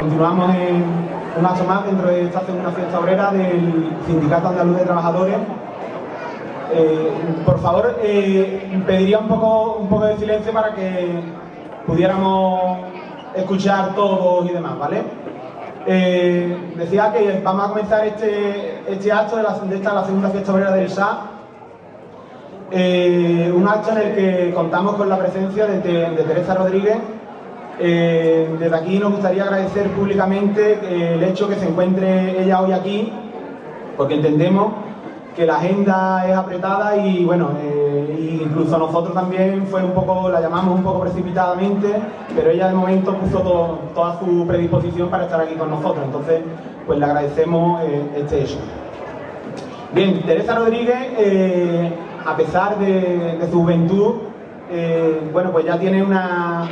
continuamos en un acto más dentro de esta segunda fiesta obrera del Sindicato Andaluz de Trabajadores. Por favor, pediría un poco de silencio para que pudiéramos escuchar todos y demás, ¿vale? Decía que vamos a comenzar este acto de la segunda fiesta obrera del SA. Un acto en el que contamos con la presencia de Teresa Rodríguez. Desde aquí nos gustaría agradecer públicamente el hecho que se encuentre ella hoy aquí, porque entendemos que la agenda es apretada y bueno, incluso nosotros también la llamamos un poco precipitadamente, pero ella de momento puso toda su predisposición para estar aquí con nosotros, entonces pues le agradecemos este hecho. Bien, Teresa Rodríguez, a pesar de su juventud, bueno, pues ya tiene una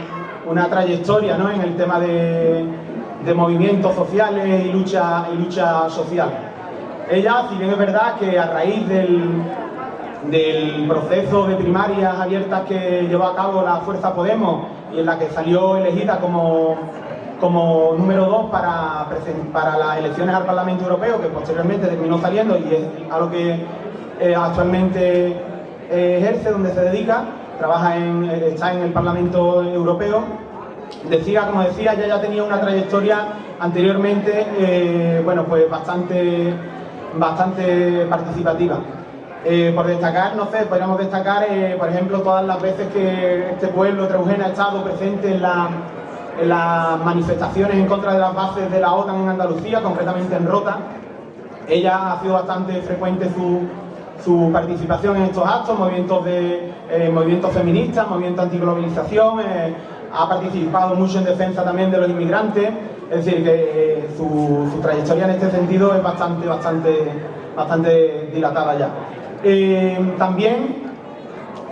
trayectoria, ¿no?, en el tema de movimientos sociales y lucha social. Ella, si bien es verdad que a raíz del proceso de primarias abiertas que llevó a cabo la Fuerza Podemos y en la que salió elegida como número 2 para las elecciones al Parlamento Europeo, que posteriormente terminó saliendo y es a lo que actualmente ejerce, donde se dedica, está en el Parlamento Europeo. Como decía, ella ya tenía una trayectoria anteriormente, bueno, pues bastante participativa. Por destacar, no sé, podríamos destacar, por ejemplo, todas las veces que este pueblo Trebujena ha estado presente en las manifestaciones en contra de las bases de la OTAN en Andalucía, concretamente en Rota. Ella ha sido bastante frecuente su participación en estos actos, movimientos feministas, movimientos antiglobalización, ha participado mucho en defensa también de los inmigrantes, es decir, que su trayectoria en este sentido es bastante dilatada ya. También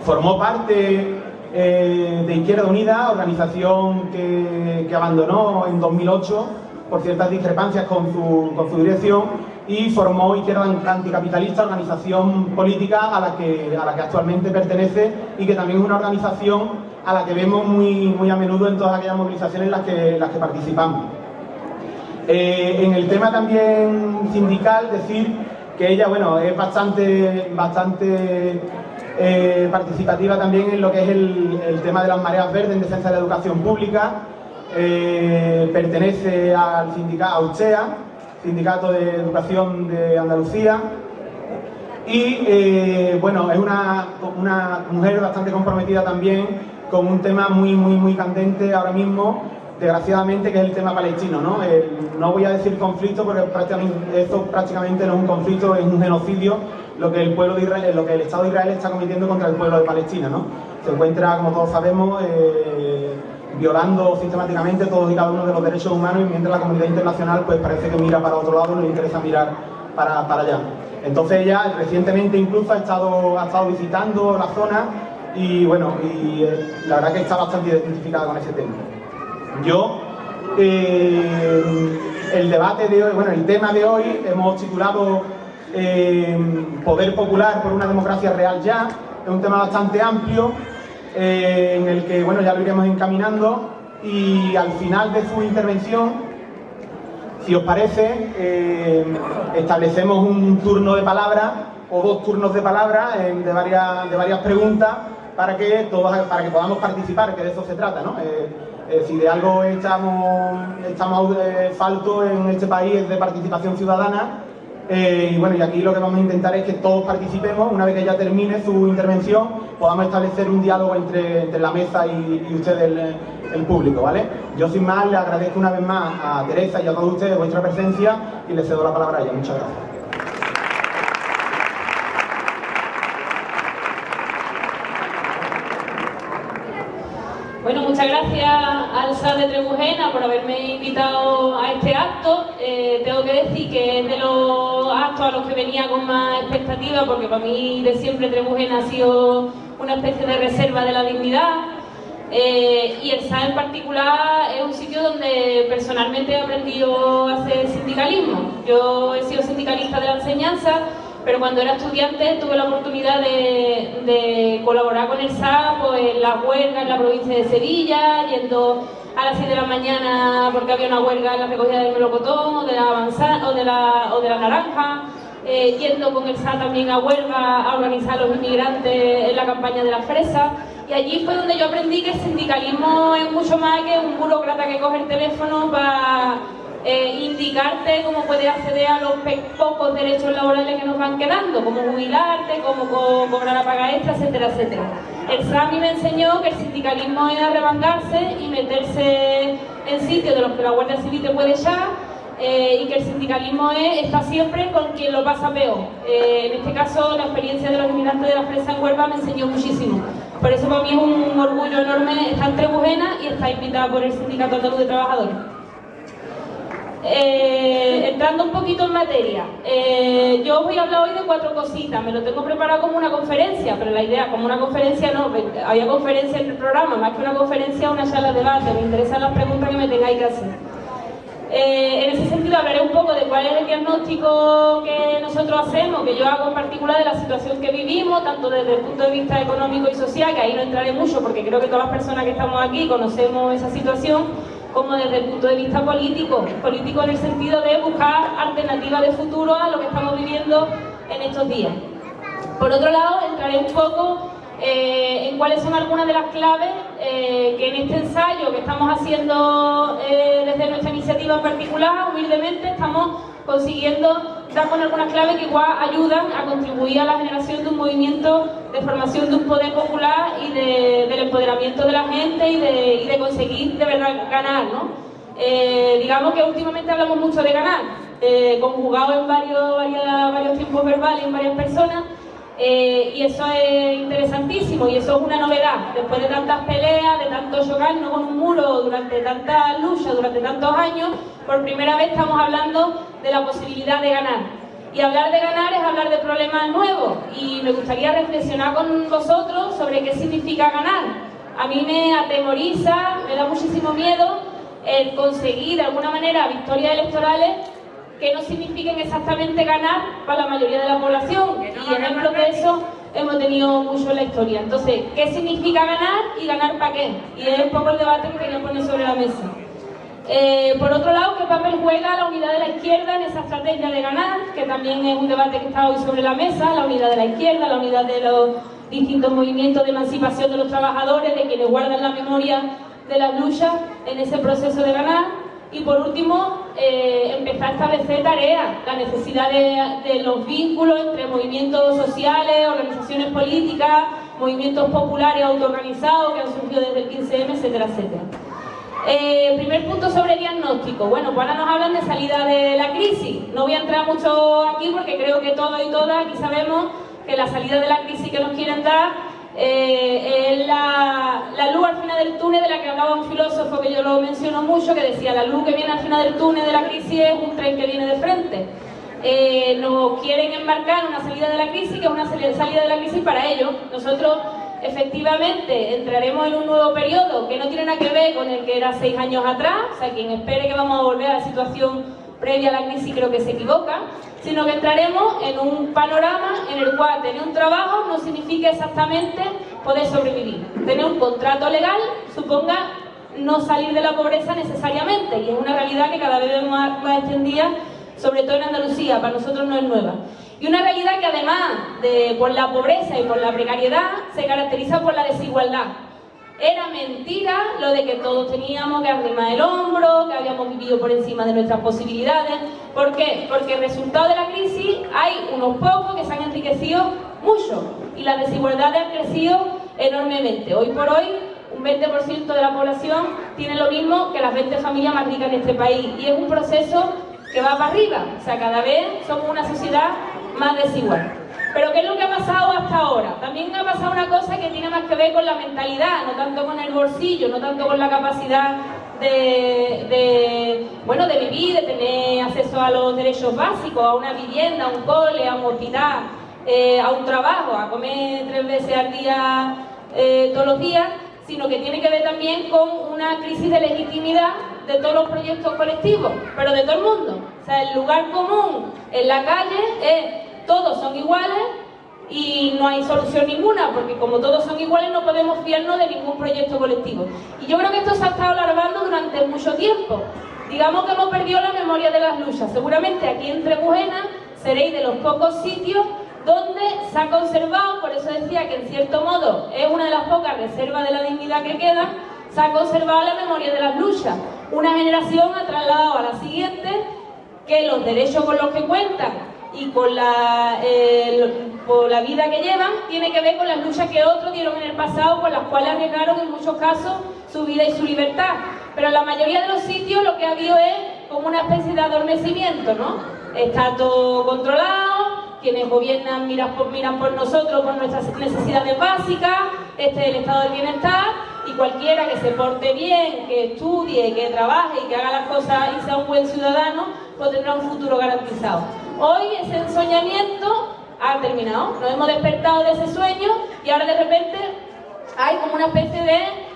formó parte de Izquierda Unida, organización que abandonó en 2008 por ciertas discrepancias con su dirección, y formó Izquierda Anticapitalista, organización política a la que actualmente pertenece y que también es una organización a la que vemos muy a menudo en todas aquellas movilizaciones en las que participamos. En el tema también sindical, decir que ella, bueno, es bastante participativa también en lo que es el tema de las mareas verdes en defensa de la educación pública. Pertenece al sindicato AUCHEA, Sindicato de Educación de Andalucía, y bueno, es una mujer bastante comprometida también con un tema muy candente ahora mismo, desgraciadamente, que es el tema palestino, ¿no? No voy a decir conflicto porque esto prácticamente no es un conflicto, es un genocidio lo que el pueblo de Israel, lo que el Estado de Israel está cometiendo contra el pueblo de Palestina, ¿no? Se encuentra, como todos sabemos, violando sistemáticamente todos y cada uno de los derechos humanos, y mientras la comunidad internacional pues parece que mira para otro lado, no le interesa mirar para allá. Entonces ella recientemente incluso ha estado visitando la zona y bueno, la verdad que está bastante identificada con ese tema. Yo, el debate de hoy, bueno, el tema de hoy hemos titulado Poder Popular por una democracia real ya. Es un tema bastante amplio, en el que, bueno, ya lo iremos encaminando, y al final de su intervención, si os parece, establecemos un turno de palabra o 2 turnos de palabra de varias preguntas para que podamos participar, que de eso se trata, ¿no? Si de algo estamos falto en este país es de participación ciudadana. Y bueno, y aquí lo que vamos a intentar es que todos participemos. Una vez que ya termine su intervención, podamos establecer un diálogo entre la mesa y ustedes, el público, ¿vale? Yo sin más le agradezco una vez más a Teresa y a todos ustedes vuestra presencia y les cedo la palabra a ella. Muchas gracias. Bueno, muchas gracias al SAS de Trebujena por haberme invitado a este acto. Tengo que decir que es de los actos a los que venía con más expectativa, porque para mí de siempre Trebujena ha sido una especie de reserva de la dignidad. Y el SAS en particular es un sitio donde personalmente he aprendido a hacer sindicalismo. Yo he sido sindicalista de la enseñanza, pero cuando era estudiante tuve la oportunidad de colaborar con el SAS pues, en la huelga en la provincia de Sevilla, yendo a las 6 de la mañana porque había una huelga en la recogida del melocotón o de la manzana o de la naranja, yendo con el SA también a Huelva a organizar a los inmigrantes en la campaña de las fresas. Y allí fue donde yo aprendí que el sindicalismo es mucho más que un burócrata que coge el teléfono para indicarte cómo puedes acceder a los pocos derechos laborales que nos van quedando, como jubilarte, como cobrar la paga extra, etcétera, etcétera. El SAMI me enseñó que el sindicalismo es arremangarse y meterse en sitios de los que la Guardia Civil te puede echar, y que el sindicalismo está siempre con quien lo pasa peor. En este caso, la experiencia de los inmigrantes de la Fresa en Huelva me enseñó muchísimo. Por eso para mí es un orgullo enorme estar en Trebujena y estar invitada por el Sindicato Andaluz de Trabajadores. Entrando un poquito en materia, yo os voy a hablar hoy de 4 cositas. Me lo tengo preparado como una conferencia, pero la idea, como una conferencia no, había conferencia en el programa, más que una conferencia, una charla de debate. Me interesan las preguntas que me tengáis que hacer. En ese sentido hablaré un poco de cuál es el diagnóstico que nosotros hacemos, que yo hago en particular de la situación que vivimos, tanto desde el punto de vista económico y social, que ahí no entraré mucho porque creo que todas las personas que estamos aquí conocemos esa situación, como desde el punto de vista político en el sentido de buscar alternativas de futuro a lo que estamos viviendo en estos días. Por otro lado, entraré un poco en cuáles son algunas de las claves que en este ensayo que estamos haciendo desde nuestra iniciativa en particular, humildemente, estamos consiguiendo dar con algunas claves que igual ayudan a contribuir a la generación de un movimiento de formación de un poder popular y del empoderamiento de la gente y de conseguir de verdad ganar, ¿no? Digamos que últimamente hablamos mucho de ganar, conjugado en varios tiempos verbales en varias personas. Y eso es interesantísimo y eso es una novedad. Después de tantas peleas, de tanto chocarnos con un muro durante tantas luchas, durante tantos años, por primera vez estamos hablando de la posibilidad de ganar. Y hablar de ganar es hablar de problemas nuevos y me gustaría reflexionar con vosotros sobre qué significa ganar. A mí me atemoriza, me da muchísimo miedo el conseguir de alguna manera victorias electorales que no signifiquen exactamente ganar para la mayoría de la población, y ejemplos de eso hemos tenido mucho en la historia. Entonces, ¿qué significa ganar y ganar para qué? Y es un poco el debate que quería poner sobre la mesa. Por otro lado, ¿qué papel juega la unidad de la izquierda en esa estrategia de ganar? Que también es un debate que está hoy sobre la mesa, la unidad de la izquierda, la unidad de los distintos movimientos de emancipación de los trabajadores, de quienes guardan la memoria de las luchas en ese proceso de ganar. Y por último, empezar a establecer tareas, la necesidad de los vínculos entre movimientos sociales, organizaciones políticas, movimientos populares autoorganizados que han surgido desde el 15M, etcétera, etcétera. Primer punto sobre diagnóstico. Bueno, pues ahora nos hablan de salida de la crisis. No voy a entrar mucho aquí porque creo que todos y todas aquí sabemos que la salida de la crisis que nos quieren dar es la luz al final del túnel, de la que hablaba un filósofo que yo lo menciono mucho, que decía: la luz que viene al final del túnel de la crisis es un tren que viene de frente. Nos quieren embarcar una salida de la crisis, que es una salida de la crisis para ellos. Nosotros efectivamente entraremos en un nuevo periodo que no tiene nada que ver con el que era 6 años atrás. O sea, quien espere que vamos a volver a la situación previa a la crisis creo que se equivoca, sino que entraremos en un panorama en el cual tener un trabajo no significa exactamente poder sobrevivir. Tener un contrato legal suponga no salir de la pobreza necesariamente, y es una realidad que cada vez vemos más extendida, sobre todo en Andalucía. Para nosotros no es nueva. Y una realidad que además de por la pobreza y por la precariedad se caracteriza por la desigualdad. Era mentira lo de que todos teníamos que arrimar el hombro, que habíamos vivido por encima de nuestras posibilidades. ¿Por qué? Porque el resultado de la crisis hay unos pocos que se han enriquecido mucho y las desigualdades han crecido enormemente. Hoy por hoy, un 20% de la población tiene lo mismo que las 20 familias más ricas en este país, y es un proceso que va para arriba. O sea, cada vez somos una sociedad más desigual. Pero ¿qué es lo que ha pasado hasta ahora? También ha pasado una cosa que tiene más que ver con la mentalidad, no tanto con el bolsillo, no tanto con la capacidad de vivir, de tener acceso a los derechos básicos, a una vivienda, a un cole, a un hospital, a un trabajo, a comer 3 veces al día, todos los días, sino que tiene que ver también con una crisis de legitimidad de todos los proyectos colectivos, pero de todo el mundo. O sea, el lugar común en la calle es: todos son iguales, y no hay solución ninguna, porque como todos son iguales no podemos fiarnos de ningún proyecto colectivo. Y yo creo que esto se ha estado alargando durante mucho tiempo. Digamos que hemos perdido la memoria de las luchas. Seguramente aquí en Trebujena seréis de los pocos sitios donde se ha conservado, por eso decía que en cierto modo es una de las pocas reservas de la dignidad que quedan, se ha conservado la memoria de las luchas. Una generación ha trasladado a la siguiente que los derechos con los que cuentan y con la vida que llevan tiene que ver con las luchas que otros dieron en el pasado, por las cuales arriesgaron en muchos casos su vida y su libertad. Pero en la mayoría de los sitios lo que ha habido es como una especie de adormecimiento, ¿no? Está todo controlado, quienes gobiernan miran por nosotros, por nuestras necesidades básicas, este es el estado del bienestar, y cualquiera que se porte bien, que estudie, que trabaje y que haga las cosas y sea un buen ciudadano, pues tendrá un futuro garantizado. Hoy ese ensoñamiento ha terminado, nos hemos despertado de ese sueño y ahora de repente hay como una especie de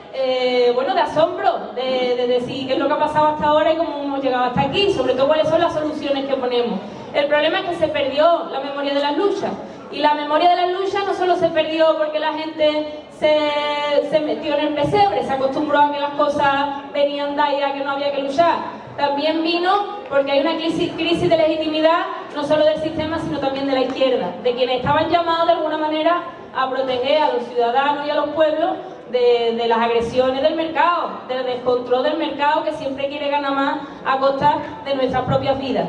de asombro, de decir qué es lo que ha pasado hasta ahora y cómo hemos llegado hasta aquí, sobre todo cuáles son las soluciones que ponemos. El problema es que se perdió la memoria de las luchas, y la memoria de las luchas no solo se perdió porque la gente se metió en el pesebre, se acostumbró a que las cosas venían dadas y a que no había que luchar. También vino porque hay una crisis de legitimidad, no solo del sistema, sino también de la izquierda, de quienes estaban llamados de alguna manera a proteger a los ciudadanos y a los pueblos de las agresiones del mercado, del descontrol del mercado que siempre quiere ganar más a costa de nuestras propias vidas.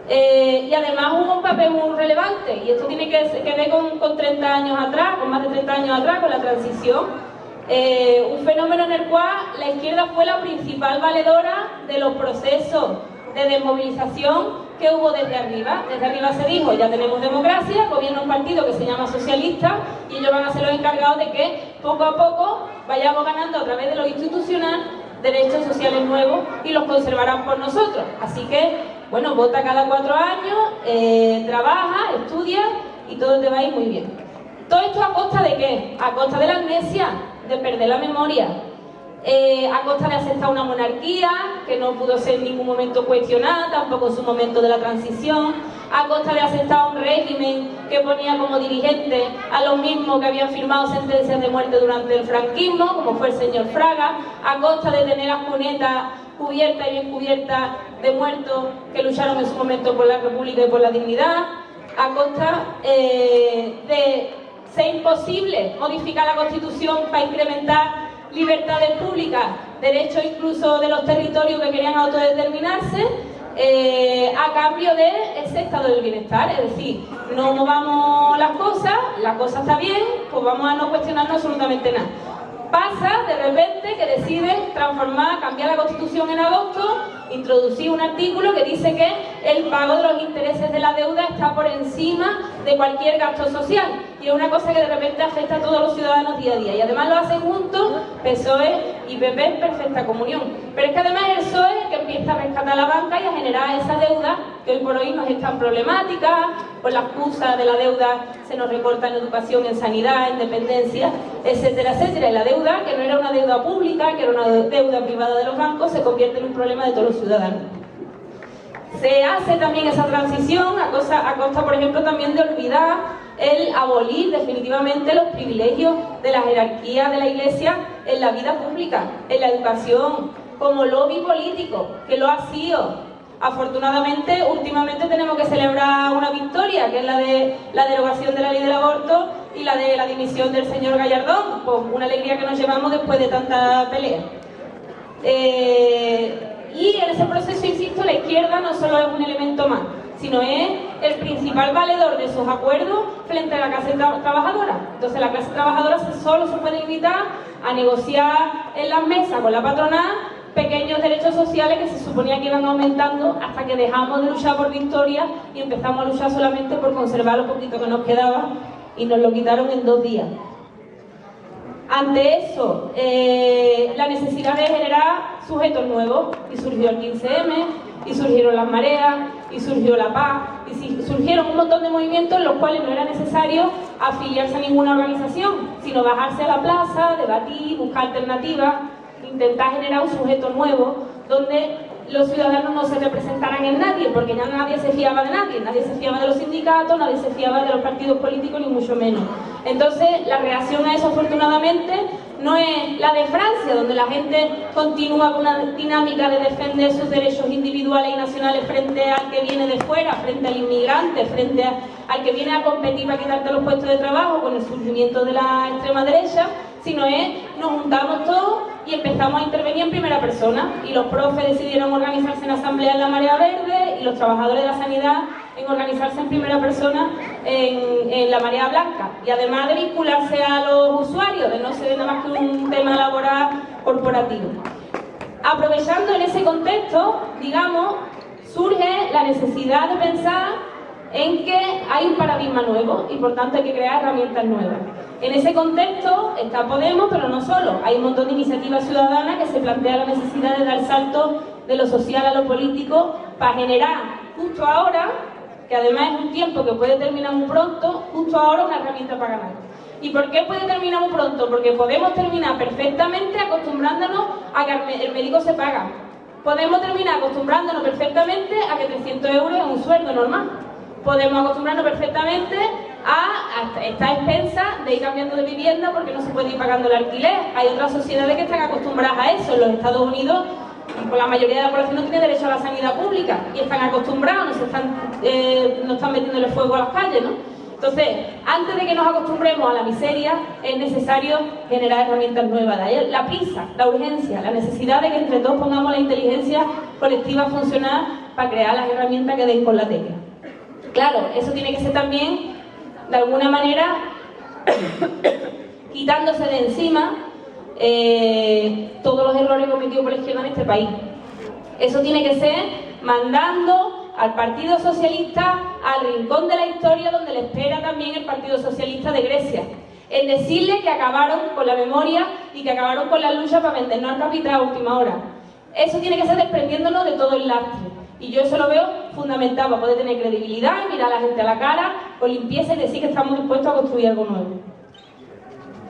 Y además hubo un papel muy relevante, y esto tiene que ver con 30 años atrás, con más de 30 años atrás, con la transición. Un fenómeno en el cual la izquierda fue la principal valedora de los procesos de desmovilización que hubo desde arriba. Desde arriba se dijo, ya tenemos democracia, gobierna un partido que se llama socialista y ellos van a ser los encargados de que poco a poco vayamos ganando a través de lo institucional derechos sociales nuevos y los conservarán por nosotros. Así que, bueno, vota cada 4 años, trabaja, estudia y todo te va a ir muy bien. ¿Todo esto a costa de qué? A costa de la amnesia, de perder la memoria, a costa de aceptar una monarquía que no pudo ser en ningún momento cuestionada, tampoco en su momento de la transición, a costa de aceptar un régimen que ponía como dirigente a los mismos que habían firmado sentencias de muerte durante el franquismo, como fue el señor Fraga, a costa de tener las cunetas cubiertas y bien cubiertas de muertos que lucharon en su momento por la República y por la dignidad, a costa de ser imposible modificar la Constitución para incrementar libertades públicas, derechos incluso de los territorios que querían autodeterminarse, a cambio de ese estado del bienestar. Es decir, no movamos las cosas, la cosa está bien, pues vamos a no cuestionarnos absolutamente nada. Pasa de repente que deciden cambiar la Constitución en agosto, introducir un artículo que dice que el pago de los intereses de la deuda está por encima de cualquier gasto social, y es una cosa que de repente afecta a todos los ciudadanos día a día, y además lo hacen juntos PSOE y PP en perfecta comunión. Pero es que además el PSOE es el que empieza a rescatar a la banca y a generar esa deuda que hoy por hoy nos es tan problemática. Por la excusa de la deuda se nos recorta en educación, en sanidad, en dependencia, etcétera, etcétera. Y la deuda, que no era una deuda pública, que era una deuda privada de los bancos, se convierte en un problema de todos los ciudadanos. Se hace también esa transición a costa, por ejemplo, también de olvidar el abolir definitivamente los privilegios de la jerarquía de la Iglesia en la vida pública, en la educación, como lobby político, que lo ha sido. Afortunadamente, últimamente tenemos que celebrar una victoria, que es la de la derogación de la ley del aborto y la de la dimisión del señor Gallardón, pues una alegría que nos llevamos después de tanta pelea. Y en ese proceso, insisto, la izquierda no solo es un elemento más, sino es el principal valedor de sus acuerdos frente a la clase trabajadora. Entonces la clase trabajadora solo se puede invitar a negociar en las mesas con la patronal pequeños derechos sociales que se suponía que iban aumentando hasta que dejamos de luchar por victoria y empezamos a luchar solamente por conservar lo poquito que nos quedaba, y nos lo quitaron en 2 días. Ante eso, la necesidad de generar sujetos nuevos, y surgió el 15M, y surgieron las mareas, y surgió la paz, y surgieron un montón de movimientos en los cuales no era necesario afiliarse a ninguna organización, sino bajarse a la plaza, debatir, buscar alternativas, intentar generar un sujeto nuevo donde los ciudadanos no se representaran en nadie, porque ya nadie se fiaba de nadie, nadie se fiaba de los sindicatos, nadie se fiaba de los partidos políticos, ni mucho menos. Entonces, la reacción a eso, afortunadamente, no es la de Francia, donde la gente continúa con una dinámica de defender sus derechos individuales y nacionales frente al que viene de fuera, frente al inmigrante, frente al que viene a competir para quitarte los puestos de trabajo con el surgimiento de la extrema derecha, sino nos juntamos todos y empezamos a intervenir en primera persona, y los profes decidieron organizarse en asamblea en la Marea Verde, y los trabajadores de la sanidad en organizarse en primera persona en la Marea Blanca, y además de vincularse a los usuarios, de no ser nada más que un tema laboral corporativo. Aprovechando en ese contexto, digamos, surge la necesidad de pensar en que hay un paradigma nuevo y por tanto hay que crear herramientas nuevas. En ese contexto está Podemos, pero no solo. Hay un montón de iniciativas ciudadanas que se plantean la necesidad de dar salto de lo social a lo político para generar justo ahora, que además es un tiempo que puede terminar muy pronto, justo ahora una herramienta para ganar. ¿Y por qué puede terminar muy pronto? Porque podemos terminar perfectamente acostumbrándonos a que el médico se paga. Podemos terminar acostumbrándonos perfectamente a que 300 euros es un sueldo normal. Podemos acostumbrarnos perfectamente a estar expensa de ir cambiando de vivienda porque no se puede ir pagando el alquiler. Hay otras sociedades que están acostumbradas a eso. En los Estados Unidos, pues la mayoría de la población no tiene derecho a la sanidad pública y están acostumbrados, no están metiéndole fuego a las calles, ¿no? Entonces, antes de que nos acostumbremos a la miseria, es necesario generar herramientas nuevas. De ahí la prisa, la urgencia, la necesidad de que entre todos pongamos la inteligencia colectiva a funcionar para crear las herramientas que den con la tecla. Claro, eso tiene que ser también, de alguna manera, quitándose de encima todos los errores cometidos por la izquierda en este país. Eso tiene que ser mandando al Partido Socialista al rincón de la historia donde le espera también el Partido Socialista de Grecia, en decirle que acabaron con la memoria y que acabaron con la lucha para vendernos al capital a última hora. Eso tiene que ser desprendiéndonos de todo el lastre. Y yo eso lo veo fundamental para poder tener credibilidad y mirar a la gente a la cara con limpieza y decir que estamos dispuestos a construir algo nuevo.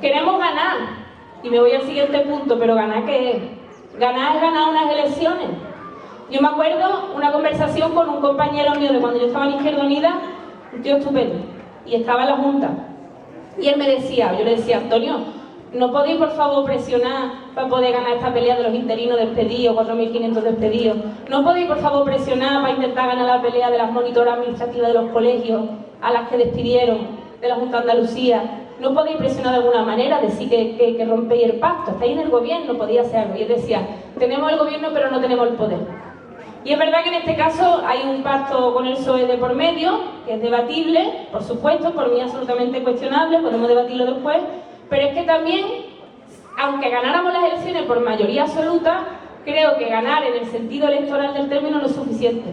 Queremos ganar, y me voy al siguiente punto, pero ¿ganar qué es? Ganar es ganar unas elecciones. Yo me acuerdo una conversación con un compañero mío de cuando yo estaba en Izquierda Unida, un tío estupendo, y estaba en la Junta. Y él me decía, yo le decía, Antonio, ¿no podéis por favor presionar para poder ganar esta pelea de los interinos despedidos, 4.500 despedidos? ¿No podéis por favor presionar para intentar ganar la pelea de las monitoras administrativas de los colegios a las que despidieron de la Junta de Andalucía? ¿No podéis presionar de alguna manera, decir que rompéis el pacto? Estáis en el gobierno, podía hacer algo. Y él decía, tenemos el gobierno pero no tenemos el poder. Y es verdad que en este caso hay un pacto con el PSOE de por medio, que es debatible, por supuesto, por mí absolutamente cuestionable, podemos debatirlo después, pero es que también, aunque ganáramos las elecciones por mayoría absoluta, creo que ganar en el sentido electoral del término no es suficiente.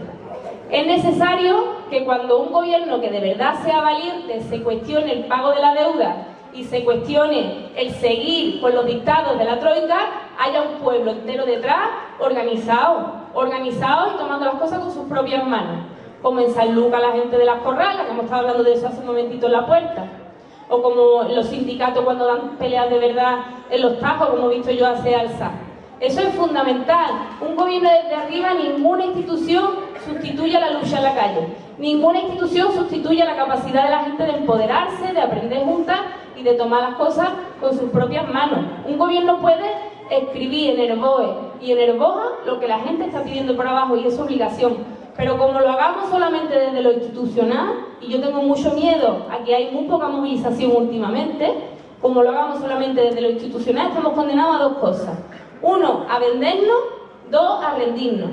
Es necesario que cuando un gobierno que de verdad sea valiente se cuestione el pago de la deuda y se cuestione el seguir con los dictados de la troika, haya un pueblo entero detrás, organizado y tomando las cosas con sus propias manos. Como en San Lucas la gente de las corralas, que hemos estado hablando de eso hace un momentito en la puerta. O como los sindicatos cuando dan peleas de verdad en los tajos, como he visto yo hace alza. Eso es fundamental. Un gobierno desde arriba, ninguna institución sustituye a la lucha en la calle. Ninguna institución sustituye la capacidad de la gente de empoderarse, de aprender juntas y de tomar las cosas con sus propias manos. Un gobierno puede escribir en el BOE y en el BOJA lo que la gente está pidiendo por abajo y es obligación. Pero como lo hagamos solamente desde lo institucional, y yo tengo mucho miedo a que hay muy poca movilización últimamente, como lo hagamos solamente desde lo institucional, estamos condenados a dos cosas. Uno, a vendernos. Dos, a rendirnos.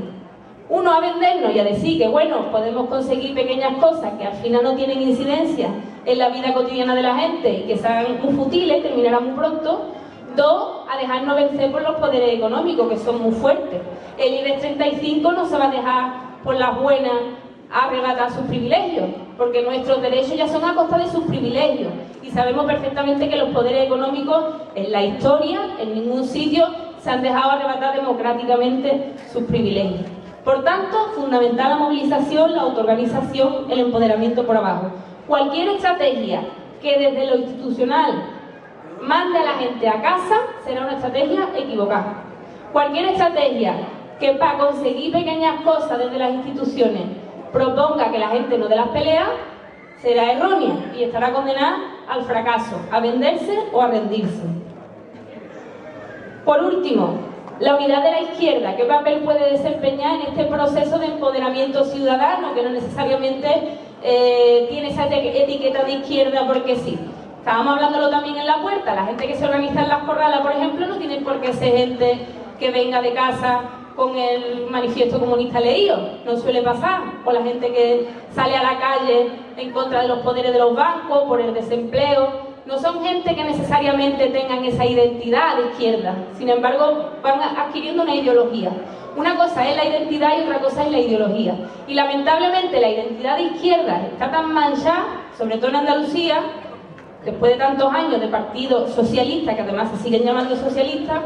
Uno, a vendernos y a decir que, bueno, podemos conseguir pequeñas cosas que al final no tienen incidencia en la vida cotidiana de la gente y que sean muy futiles, terminarán muy pronto. Dos, a dejarnos vencer por los poderes económicos, que son muy fuertes. El IBEX 35 no se va a dejar por las buenas arrebatar sus privilegios, porque nuestros derechos ya son a costa de sus privilegios. Y sabemos perfectamente que los poderes económicos en la historia, en ningún sitio, se han dejado arrebatar democráticamente sus privilegios. Por tanto, fundamental la movilización, la autoorganización, el empoderamiento por abajo. Cualquier estrategia que desde lo institucional mande a la gente a casa será una estrategia equivocada. Cualquier estrategia que para conseguir pequeñas cosas desde las instituciones proponga que la gente no dé las peleas, será errónea y estará condenada al fracaso, a venderse o a rendirse. Por último, la unidad de la izquierda. ¿Qué papel puede desempeñar en este proceso de empoderamiento ciudadano que no necesariamente tiene esa etiqueta de izquierda porque sí? Estábamos hablándolo también en la puerta. La gente que se organiza en las corralas, por ejemplo, no tiene por qué ser gente que venga de casa con el manifiesto comunista leído, no suele pasar. O la gente que sale a la calle en contra de los poderes de los bancos, por el desempleo. No son gente que necesariamente tengan esa identidad de izquierda, sin embargo van adquiriendo una ideología. Una cosa es la identidad y otra cosa es la ideología. Y lamentablemente la identidad de izquierda está tan manchada, sobre todo en Andalucía, después de tantos años de partido socialista, que además se siguen llamando socialistas,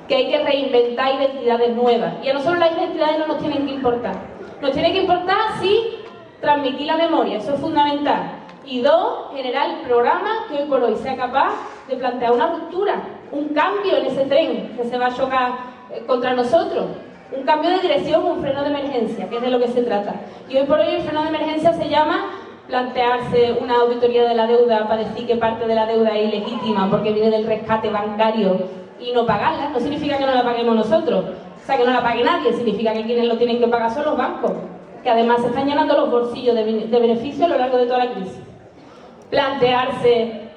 que hay que reinventar identidades nuevas. Y a nosotros las identidades no nos tienen que importar. Nos tiene que importar, sí, transmitir la memoria, eso es fundamental. Y dos, generar el programa que hoy por hoy sea capaz de plantear una ruptura, un cambio en ese tren que se va a chocar contra nosotros, un cambio de dirección, un freno de emergencia, que es de lo que se trata. Y hoy por hoy el freno de emergencia se llama plantearse una auditoría de la deuda para decir que parte de la deuda es ilegítima porque viene del rescate bancario y no pagarla. No significa que no la paguemos nosotros, o sea, que no la pague nadie, significa que quienes lo tienen que pagar son los bancos, que además se están llenando los bolsillos de beneficio a lo largo de toda la crisis. Plantearse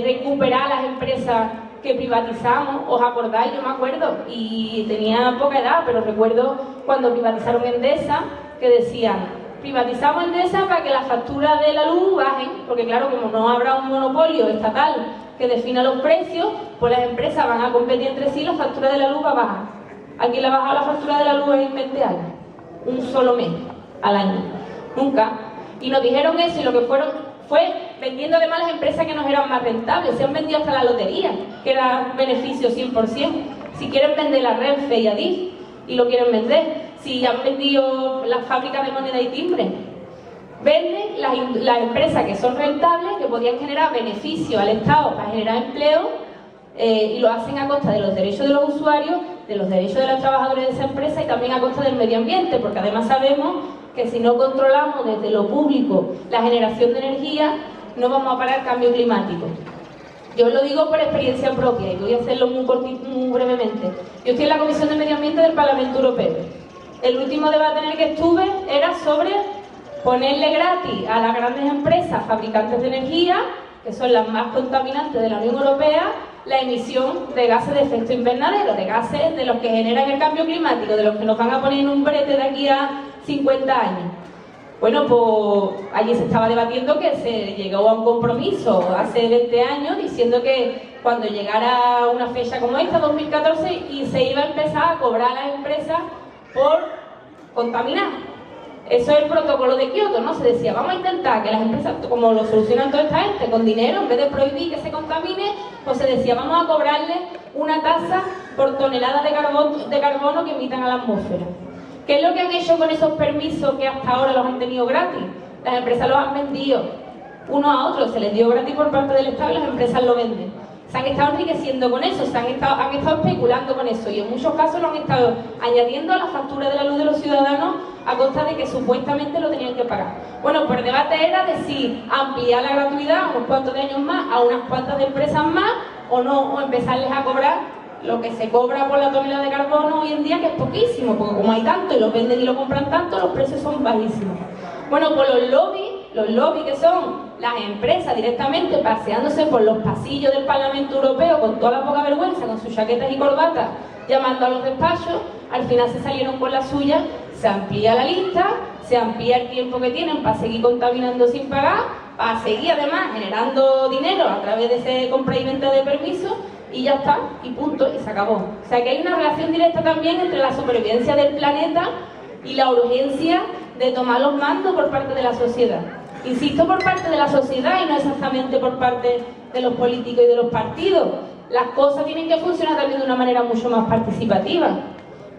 recuperar las empresas que privatizamos. ¿Os acordáis? Yo me acuerdo, y tenía poca edad, pero recuerdo cuando privatizaron Endesa, que decían: privatizamos Endesa para que las facturas de la luz bajen, porque claro, como no habrá un monopolio estatal que defina los precios, pues las empresas van a competir entre sí y la factura de la luz va a bajar. ¿A quién le ha bajado la factura de la luz en 20 años? Un solo mes al año. Nunca. Y nos dijeron eso, y lo que fue vendiendo además las empresas que nos eran más rentables. Se han vendido hasta la lotería, que era beneficio 100%. Si quieren vender la Renfe y Adif, y lo quieren vender. Si han vendido las fábricas de moneda y timbre, venden las empresas que son rentables, que podían generar beneficio al Estado para generar empleo, y lo hacen a costa de los derechos de los usuarios, de los derechos de los trabajadores de esa empresa y también a costa del medio ambiente, porque además sabemos que si no controlamos desde lo público la generación de energía, no vamos a parar el cambio climático. Yo os lo digo por experiencia propia y voy a hacerlo muy brevemente. Yo estoy en la Comisión de Medio Ambiente del Parlamento Europeo. El último debate en el que estuve era sobre ponerle gratis a las grandes empresas fabricantes de energía, que son las más contaminantes de la Unión Europea, la emisión de gases de efecto invernadero, de gases de los que generan el cambio climático, de los que nos van a poner en un brete de aquí a 50 años. Bueno, pues allí se estaba debatiendo que se llegó a un compromiso hace 20 años diciendo que cuando llegara una fecha como esta, 2014, y se iba a empezar a cobrar a las empresas por contaminar. Eso es el protocolo de Kioto, ¿no? Se decía, vamos a intentar que las empresas, como lo solucionan toda esta gente, con dinero, en vez de prohibir que se contamine, pues se decía, vamos a cobrarle una tasa por tonelada de carbono que emitan a la atmósfera. ¿Qué es lo que han hecho con esos permisos que hasta ahora los han tenido gratis? Las empresas los han vendido unos a otros, se les dio gratis por parte del Estado y las empresas lo venden. Se han estado enriqueciendo con eso, han estado especulando con eso y en muchos casos lo han estado añadiendo a la factura de la luz de los ciudadanos a costa de que supuestamente lo tenían que pagar. Bueno, pues el debate era de si ampliar la gratuidad unos cuantos de años más a unas cuantas de empresas más o no, o empezarles a cobrar lo que se cobra por la tonelada de carbono hoy en día, que es poquísimo, porque como hay tanto y lo venden y lo compran tanto, los precios son bajísimos. Bueno, pues los lobbies que son las empresas directamente paseándose por los pasillos del Parlamento Europeo con toda la poca vergüenza, con sus chaquetas y corbatas, llamando a los despachos, al final se salieron con la suya, se amplía la lista, se amplía el tiempo que tienen para seguir contaminando sin pagar, para seguir además generando dinero a través de ese compra y venta de permisos, y ya está, y punto, y se acabó. O sea que hay una relación directa también entre la supervivencia del planeta y la urgencia de tomar los mandos por parte de la sociedad. Insisto, por parte de la sociedad y no exactamente por parte de los políticos y de los partidos. Las cosas tienen que funcionar también de una manera mucho más participativa.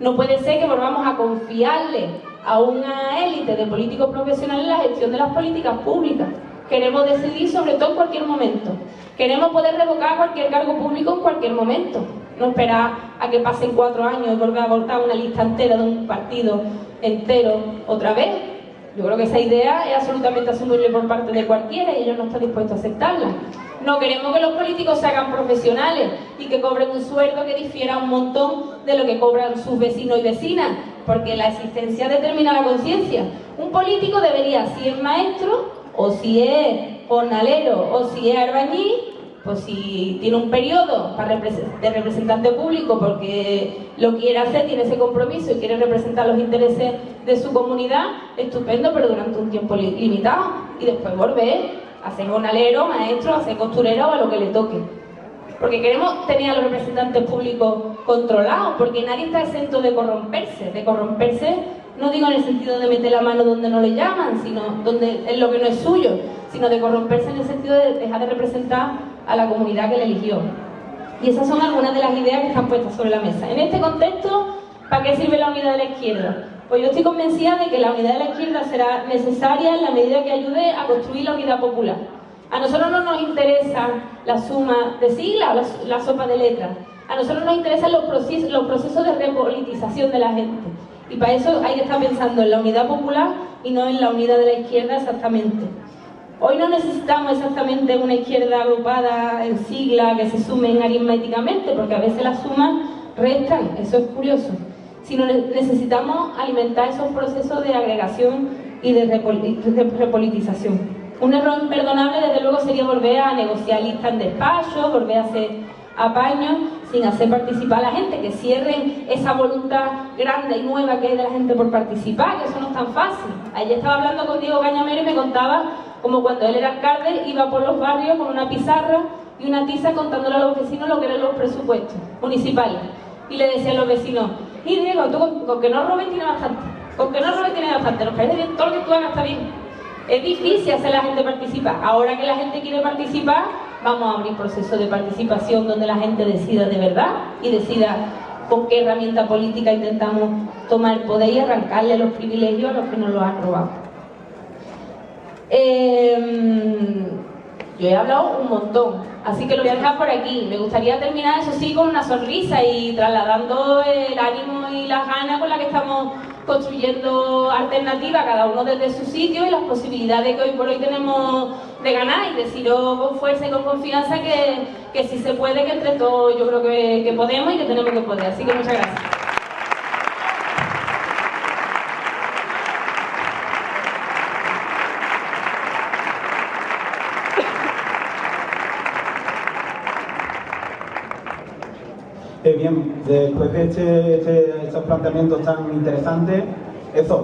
No puede ser que volvamos a confiarle a una élite de políticos profesionales la gestión de las políticas públicas. Queremos decidir sobre todo en cualquier momento. Queremos poder revocar cualquier cargo público en cualquier momento. no esperar a que pasen 4 años y volver a votar una lista entera de un partido entero otra vez. Yo creo que esa idea es absolutamente asumible por parte de cualquiera y ellos no están dispuestos a aceptarla. No queremos que los políticos se hagan profesionales y que cobren un sueldo que difiera un montón de lo que cobran sus vecinos y vecinas, porque la existencia determina la conciencia. Un político debería, si es maestro, o si es jornalero, o si es albañil, pues si tiene un periodo de representante público porque lo quiere hacer, tiene ese compromiso y quiere representar los intereses de su comunidad, estupendo, pero durante un tiempo limitado, y después volver a ser jornalero, maestro, a ser costurero o a lo que le toque. Porque queremos tener a los representantes públicos controlados, porque nadie está exento de corromperse, no digo en el sentido de meter la mano donde no le llaman, sino donde es lo que no es suyo, sino de corromperse en el sentido de dejar de representar a la comunidad que le eligió. Y esas son algunas de las ideas que están puestas sobre la mesa. En este contexto, ¿para qué sirve la unidad de la izquierda? Pues yo estoy convencida de que la unidad de la izquierda será necesaria en la medida que ayude a construir la unidad popular. A nosotros no nos interesa la suma de siglas o la sopa de letras. A nosotros nos interesan los procesos de repolitización de la gente. Y para eso hay que estar pensando en la unidad popular y no en la unidad de la izquierda exactamente. Hoy no necesitamos exactamente una izquierda agrupada en sigla que se sumen aritméticamente, porque a veces las sumas restan, eso es curioso. Sino necesitamos alimentar esos procesos de agregación y de repolitización. Un error imperdonable, desde luego, sería volver a negociar listas en despacho, volver a hacer apaños sin hacer participar a la gente, que cierren esa voluntad grande y nueva que hay de la gente por participar, que eso no es tan fácil. Ayer estaba hablando con Diego Cañamero y me contaba como cuando él era alcalde iba por los barrios con una pizarra y una tiza contándole a los vecinos lo que eran los presupuestos municipales. Y le decía a los vecinos: y Diego, tú con que no robes tiene bastante, con que no robes tiene bastante, nos parece bien, todo lo que tú hagas está bien. Es difícil hacer a la gente participar. Ahora que la gente quiere participar, vamos a abrir procesos de participación donde la gente decida de verdad y decida con qué herramienta política intentamos tomar el poder y arrancarle los privilegios a los que nos los han robado. Yo he hablado un montón, así que lo voy a dejar por aquí. Me gustaría terminar, eso sí, con una sonrisa y trasladando el ánimo y las ganas con las que estamos construyendo alternativas, cada uno desde su sitio, y las posibilidades que hoy por hoy tenemos de ganar, y deciros con fuerza y con confianza que sí se puede, que entre todos yo creo que podemos y que tenemos que poder. Así que muchas gracias. Bien, después de estos planteamientos tan interesantes,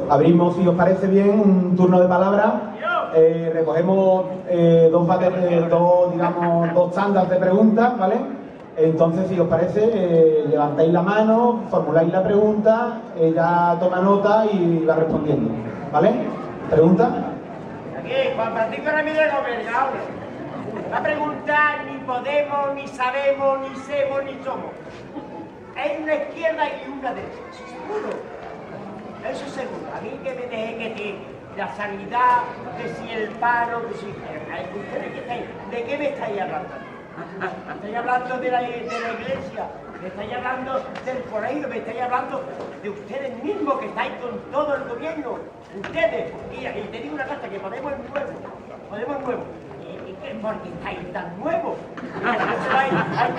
abrimos, si os parece bien, un turno de palabras. Recogemos dos tandas de preguntas, ¿vale? Entonces, si os parece, levantáis la mano, formuláis la pregunta, ella toma nota y va respondiendo, ¿vale? ¿Pregunta? Aquí, Juan Francisco Ramírez Gómez, va a preguntar: ni podemos, ni sabemos, ni semos, ni somos. Hay una izquierda y una derecha, eso seguro. Eso seguro. A mí que me deje que si la sanidad, que si el paro, que si... ¿Ustedes qué estáis? ¿De qué me estáis hablando? ¿Me estáis hablando de la iglesia? ¿Me estáis hablando del colegio? ¿Me estáis hablando de ustedes mismos que estáis con todo el gobierno? Ustedes. Y te digo una cosa, que Podemos es nuevo. Podemos es nuevo. Porque estáis tan nuevos. Hay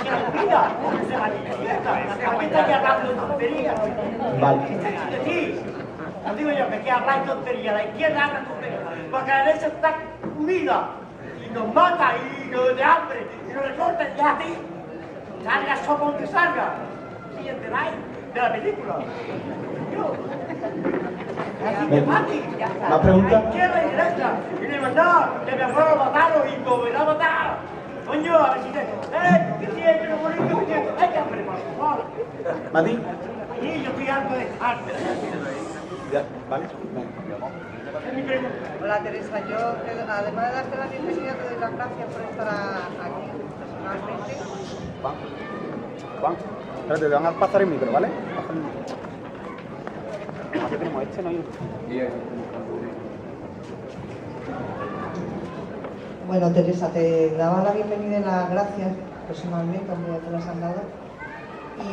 que olvidar, porque se manifiesta. Aquí estáis hablando de tonterías. Vale. Sí, os digo yo, que habláis tonterías, la izquierda habla tonterías, porque la derecha está unida y nos mata y nos de hambre y nos recorta y a ti. Salga somos que salga. ¿Sí enteráis? De la película. ¿Más preguntas? Izquierda y derecha. Y de verdad, que me fueron a matarlos y me voy a matar. Coño, a ver si te... que si es que no bonito, que hay que hambre, por favor. ¿Mati? Sí, yo estoy harto de estar. Ya, ¿vale? Es mi pregunta. Hola Teresa, yo además de darte la bienvenida te doy las gracias por estar aquí personalmente. Juan, espérate, te van a pasar el micro, ¿vale? Aquí tenemos no hay otro. Bueno, Teresa, te daba la bienvenida y las gracias personalmente, aunque ya te las han dado. Y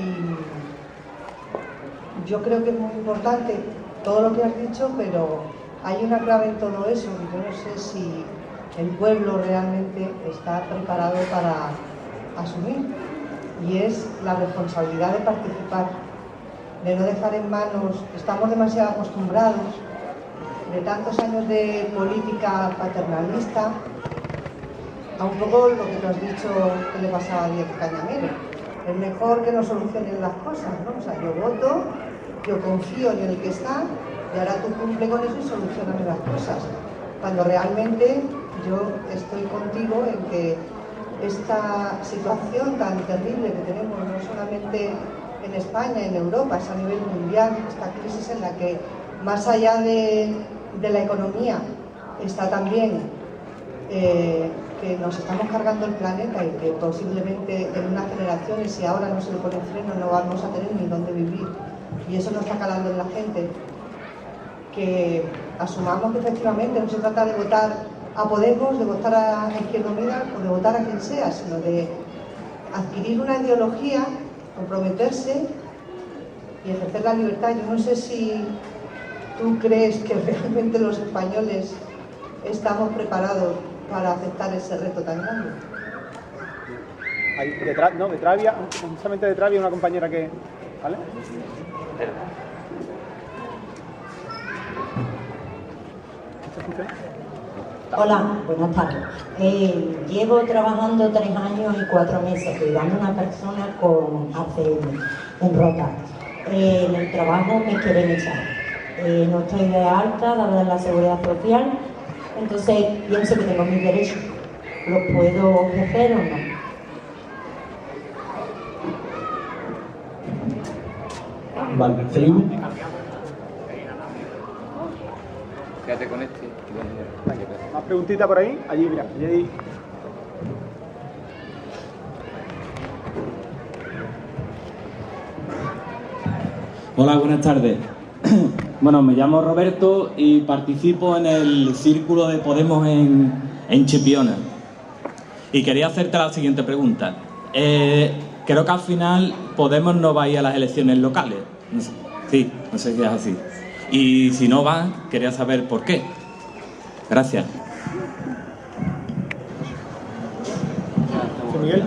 yo creo que es muy importante todo lo que has dicho, pero hay una clave en todo eso, y yo no sé si el pueblo realmente está preparado para asumir, y es la responsabilidad de participar, de no dejar en manos, estamos demasiado acostumbrados de tantos años de política paternalista a un poco lo que tú has dicho que le pasaba a Díaz Cañamero. Es mejor que no solucionen las cosas, ¿no? O sea, yo voto, yo confío en el que está y ahora tú cumple con eso y solucioname las cosas. Cuando realmente yo estoy contigo en que esta situación tan terrible que tenemos, no solamente en España, en Europa, es a nivel mundial, esta crisis en la que más allá de la economía está también que nos estamos cargando el planeta y que posiblemente en unas generaciones, si ahora no se le pone freno, no vamos a tener ni dónde vivir, y eso no está calando en la gente, que asumamos que efectivamente no se trata de votar a Podemos, de votar a Izquierda Unida o de votar a quien sea, sino de adquirir una ideología, comprometerse y ejercer la libertad. Yo no sé si tú crees que realmente los españoles estamos preparados para aceptar ese reto tan grande. Ahí detrás, no, justamente detrás había una compañera que... ¿Vale? Hola, buenas tardes. Llevo trabajando 3 años y 4 meses cuidando a una persona con ACM en Rota. En el trabajo me quieren echar. No estoy de alta, dada la seguridad social, entonces pienso que tengo mis derechos. ¿Los puedo ejercer o no? Vale, seguimos. Quédate con este. Más preguntita por ahí. Allí, mira. Allí. Hola, buenas tardes. Bueno, me llamo Roberto y participo en el Círculo de Podemos en Chipiona. Y quería hacerte la siguiente pregunta. Creo que al final Podemos no va a ir a las elecciones locales. No sé, sí, no sé si es así. Y si no va, quería saber por qué. Gracias. Miguel.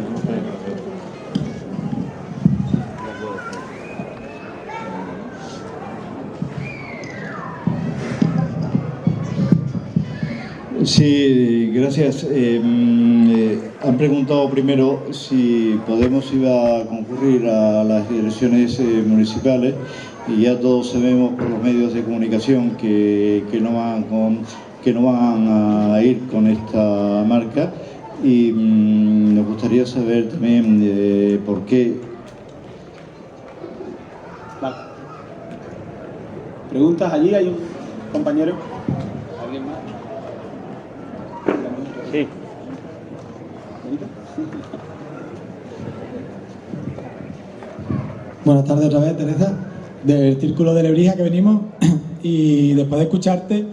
Sí, gracias. Han preguntado primero si Podemos iba a concurrir a las elecciones municipales y ya todos sabemos por los medios de comunicación que no van a ir con esta marca y nos gustaría saber también por qué. Vale. ¿Preguntas? Allí hay un compañero. ¿Alguien más? Sí. Buenas tardes otra vez, Teresa, del Círculo de Lebrija que venimos, y después de escucharte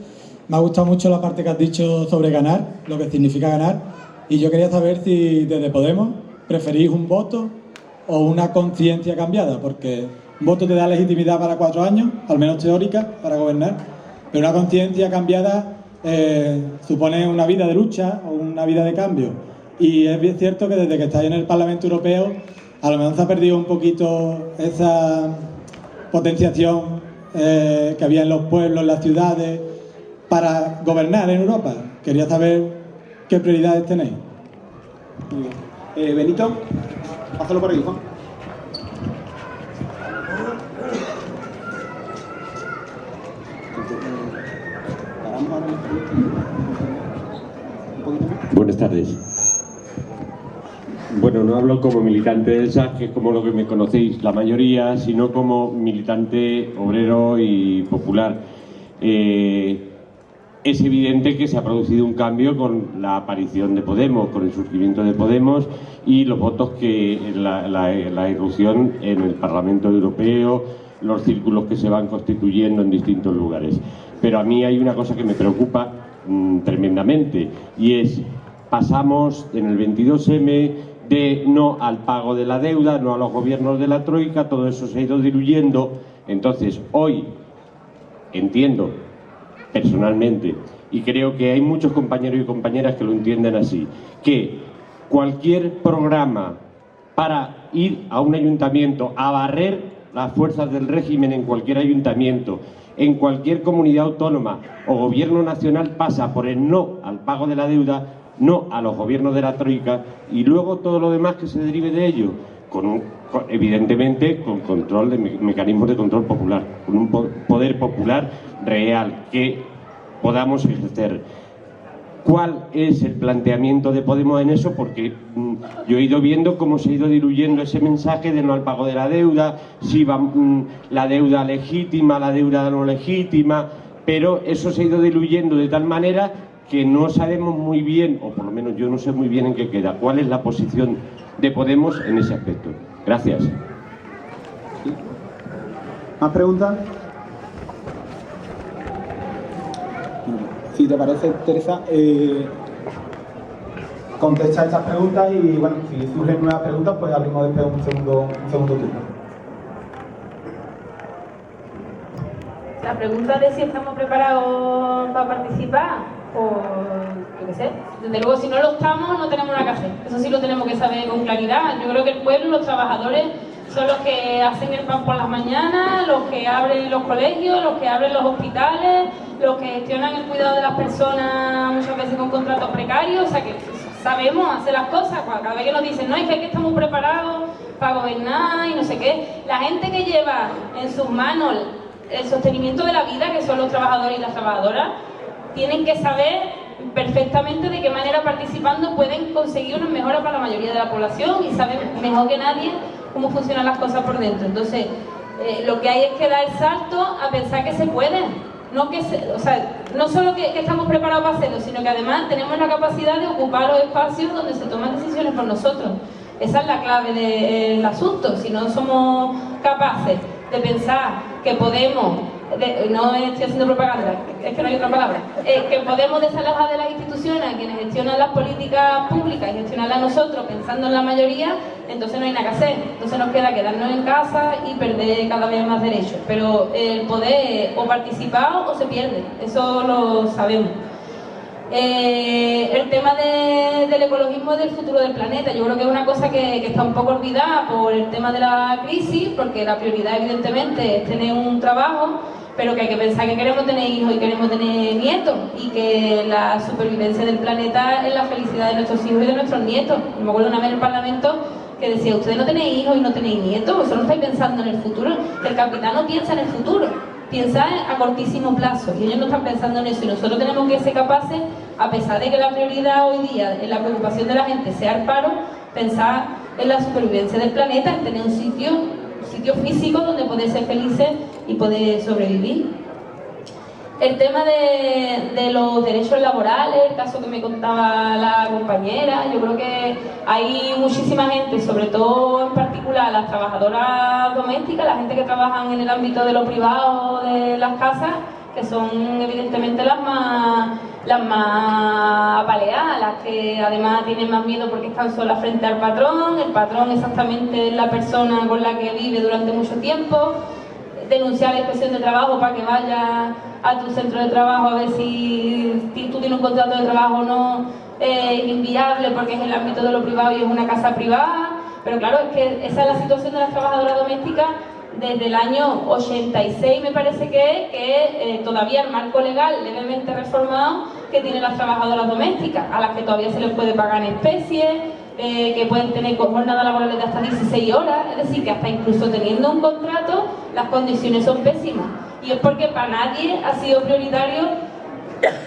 me ha gustado mucho la parte que has dicho sobre ganar, lo que significa ganar, y yo quería saber si desde Podemos preferís un voto o una conciencia cambiada, porque un voto te da legitimidad para 4 años, al menos teórica, para gobernar, pero una conciencia cambiada supone una vida de lucha o una vida de cambio. Y es bien cierto que desde que estáis en el Parlamento Europeo a lo mejor se ha perdido un poquito esa potenciación que había en los pueblos, en las ciudades, para gobernar en Europa. Quería saber qué prioridades tenéis. Muy bien. Benito, pásalo por ahí, Juan. Buenas tardes. Bueno, no hablo como militante del SAS, que es como lo que me conocéis la mayoría, sino como militante obrero y popular. Es evidente que se ha producido un cambio con la aparición de Podemos, con el surgimiento de Podemos y los votos que la irrupción en el Parlamento Europeo, los círculos que se van constituyendo en distintos lugares. Pero a mí hay una cosa que me preocupa tremendamente, y es, pasamos en el 22M de no al pago de la deuda, no a los gobiernos de la troika, todo eso se ha ido diluyendo. Entonces, hoy entiendo personalmente, y creo que hay muchos compañeros y compañeras que lo entienden así, que cualquier programa para ir a un ayuntamiento a barrer las fuerzas del régimen en cualquier ayuntamiento, en cualquier comunidad autónoma o gobierno nacional, pasa por el no al pago de la deuda, no a los gobiernos de la troika y luego todo lo demás que se derive de ello, evidentemente con control de mecanismos de control popular, con un poder popular real que podamos ejercer. ¿Cuál es el planteamiento de Podemos en eso? Porque yo he ido viendo cómo se ha ido diluyendo ese mensaje de no al pago de la deuda, si va la deuda legítima, la deuda no legítima, pero eso se ha ido diluyendo de tal manera que no sabemos muy bien, o por lo menos yo no sé muy bien en qué queda, cuál es la posición de Podemos en ese aspecto. Gracias. ¿Más preguntas? Si te parece, Teresa, contesta estas preguntas y bueno, si surgen nuevas preguntas, pues abrimos después un segundo turno. La pregunta de si estamos preparados para participar, o yo qué sé, desde luego si no lo estamos no tenemos nada que hacer, eso sí lo tenemos que saber con claridad. Yo creo que el pueblo, los trabajadores son los que hacen el pan por las mañanas, los que abren los colegios, los que abren los hospitales, los que gestionan el cuidado de las personas muchas veces con contratos precarios, o sea que sabemos hacer las cosas. Cada vez que nos dicen, no, es que aquí estamos preparados para gobernar y no sé qué, la gente que lleva en sus manos el sostenimiento de la vida, que son los trabajadores y las trabajadoras, tienen que saber perfectamente de qué manera participando pueden conseguir unas mejoras para la mayoría de la población y saben mejor que nadie cómo funcionan las cosas por dentro. Entonces, lo que hay es que dar el salto a pensar que se puede. No solo que estamos preparados para hacerlo, sino que además tenemos la capacidad de ocupar los espacios donde se toman decisiones por nosotros. Esa es la clave del asunto. Si no somos capaces de pensar que podemos, no estoy haciendo propaganda, es que no hay otra palabra, que podemos desalojar de las instituciones a quienes gestionan las políticas públicas y gestionarlas nosotros pensando en la mayoría, entonces no hay nada que hacer. Entonces nos queda quedarnos en casa y perder cada vez más derechos. Pero el poder o participar o se pierde, eso lo sabemos. El tema del ecologismo y del futuro del planeta, yo creo que es una cosa que está un poco olvidada por el tema de la crisis, porque la prioridad evidentemente es tener un trabajo, pero que hay que pensar que queremos tener hijos y queremos tener nietos, y que la supervivencia del planeta es la felicidad de nuestros hijos y de nuestros nietos. Me acuerdo una vez en el Parlamento que decía, ustedes no tenéis hijos y no tenéis nietos, vosotros no estáis pensando en el futuro. El capitán no piensa en el futuro, piensa a cortísimo plazo, y ellos no están pensando en eso, y nosotros tenemos que ser capaces, a pesar de que la prioridad hoy día en la preocupación de la gente sea el paro, pensar en la supervivencia del planeta, en tener un sitio físico donde poder ser felices y poder sobrevivir. El tema de los derechos laborales, el caso que me contaba la compañera, yo creo que hay muchísima gente, sobre todo en particular las trabajadoras domésticas, la gente que trabajan en el ámbito de lo privado de las casas, que son evidentemente las más apaleadas, las que además tienen más miedo porque están solas frente al patrón. El patrón exactamente es la persona con la que vive durante mucho tiempo. Denunciar la inspección de trabajo para que vaya a tu centro de trabajo a ver si tú tienes un contrato de trabajo o no, es inviable porque es en el ámbito de lo privado y es una casa privada. Pero claro, es que esa es la situación de las trabajadoras domésticas desde el año 86, me parece que todavía el marco legal levemente reformado que tienen las trabajadoras domésticas, a las que todavía se les puede pagar en especie, que pueden tener jornadas laborales de hasta 16 horas, es decir, que hasta incluso teniendo un contrato, las condiciones son pésimas. Y es porque para nadie ha sido prioritario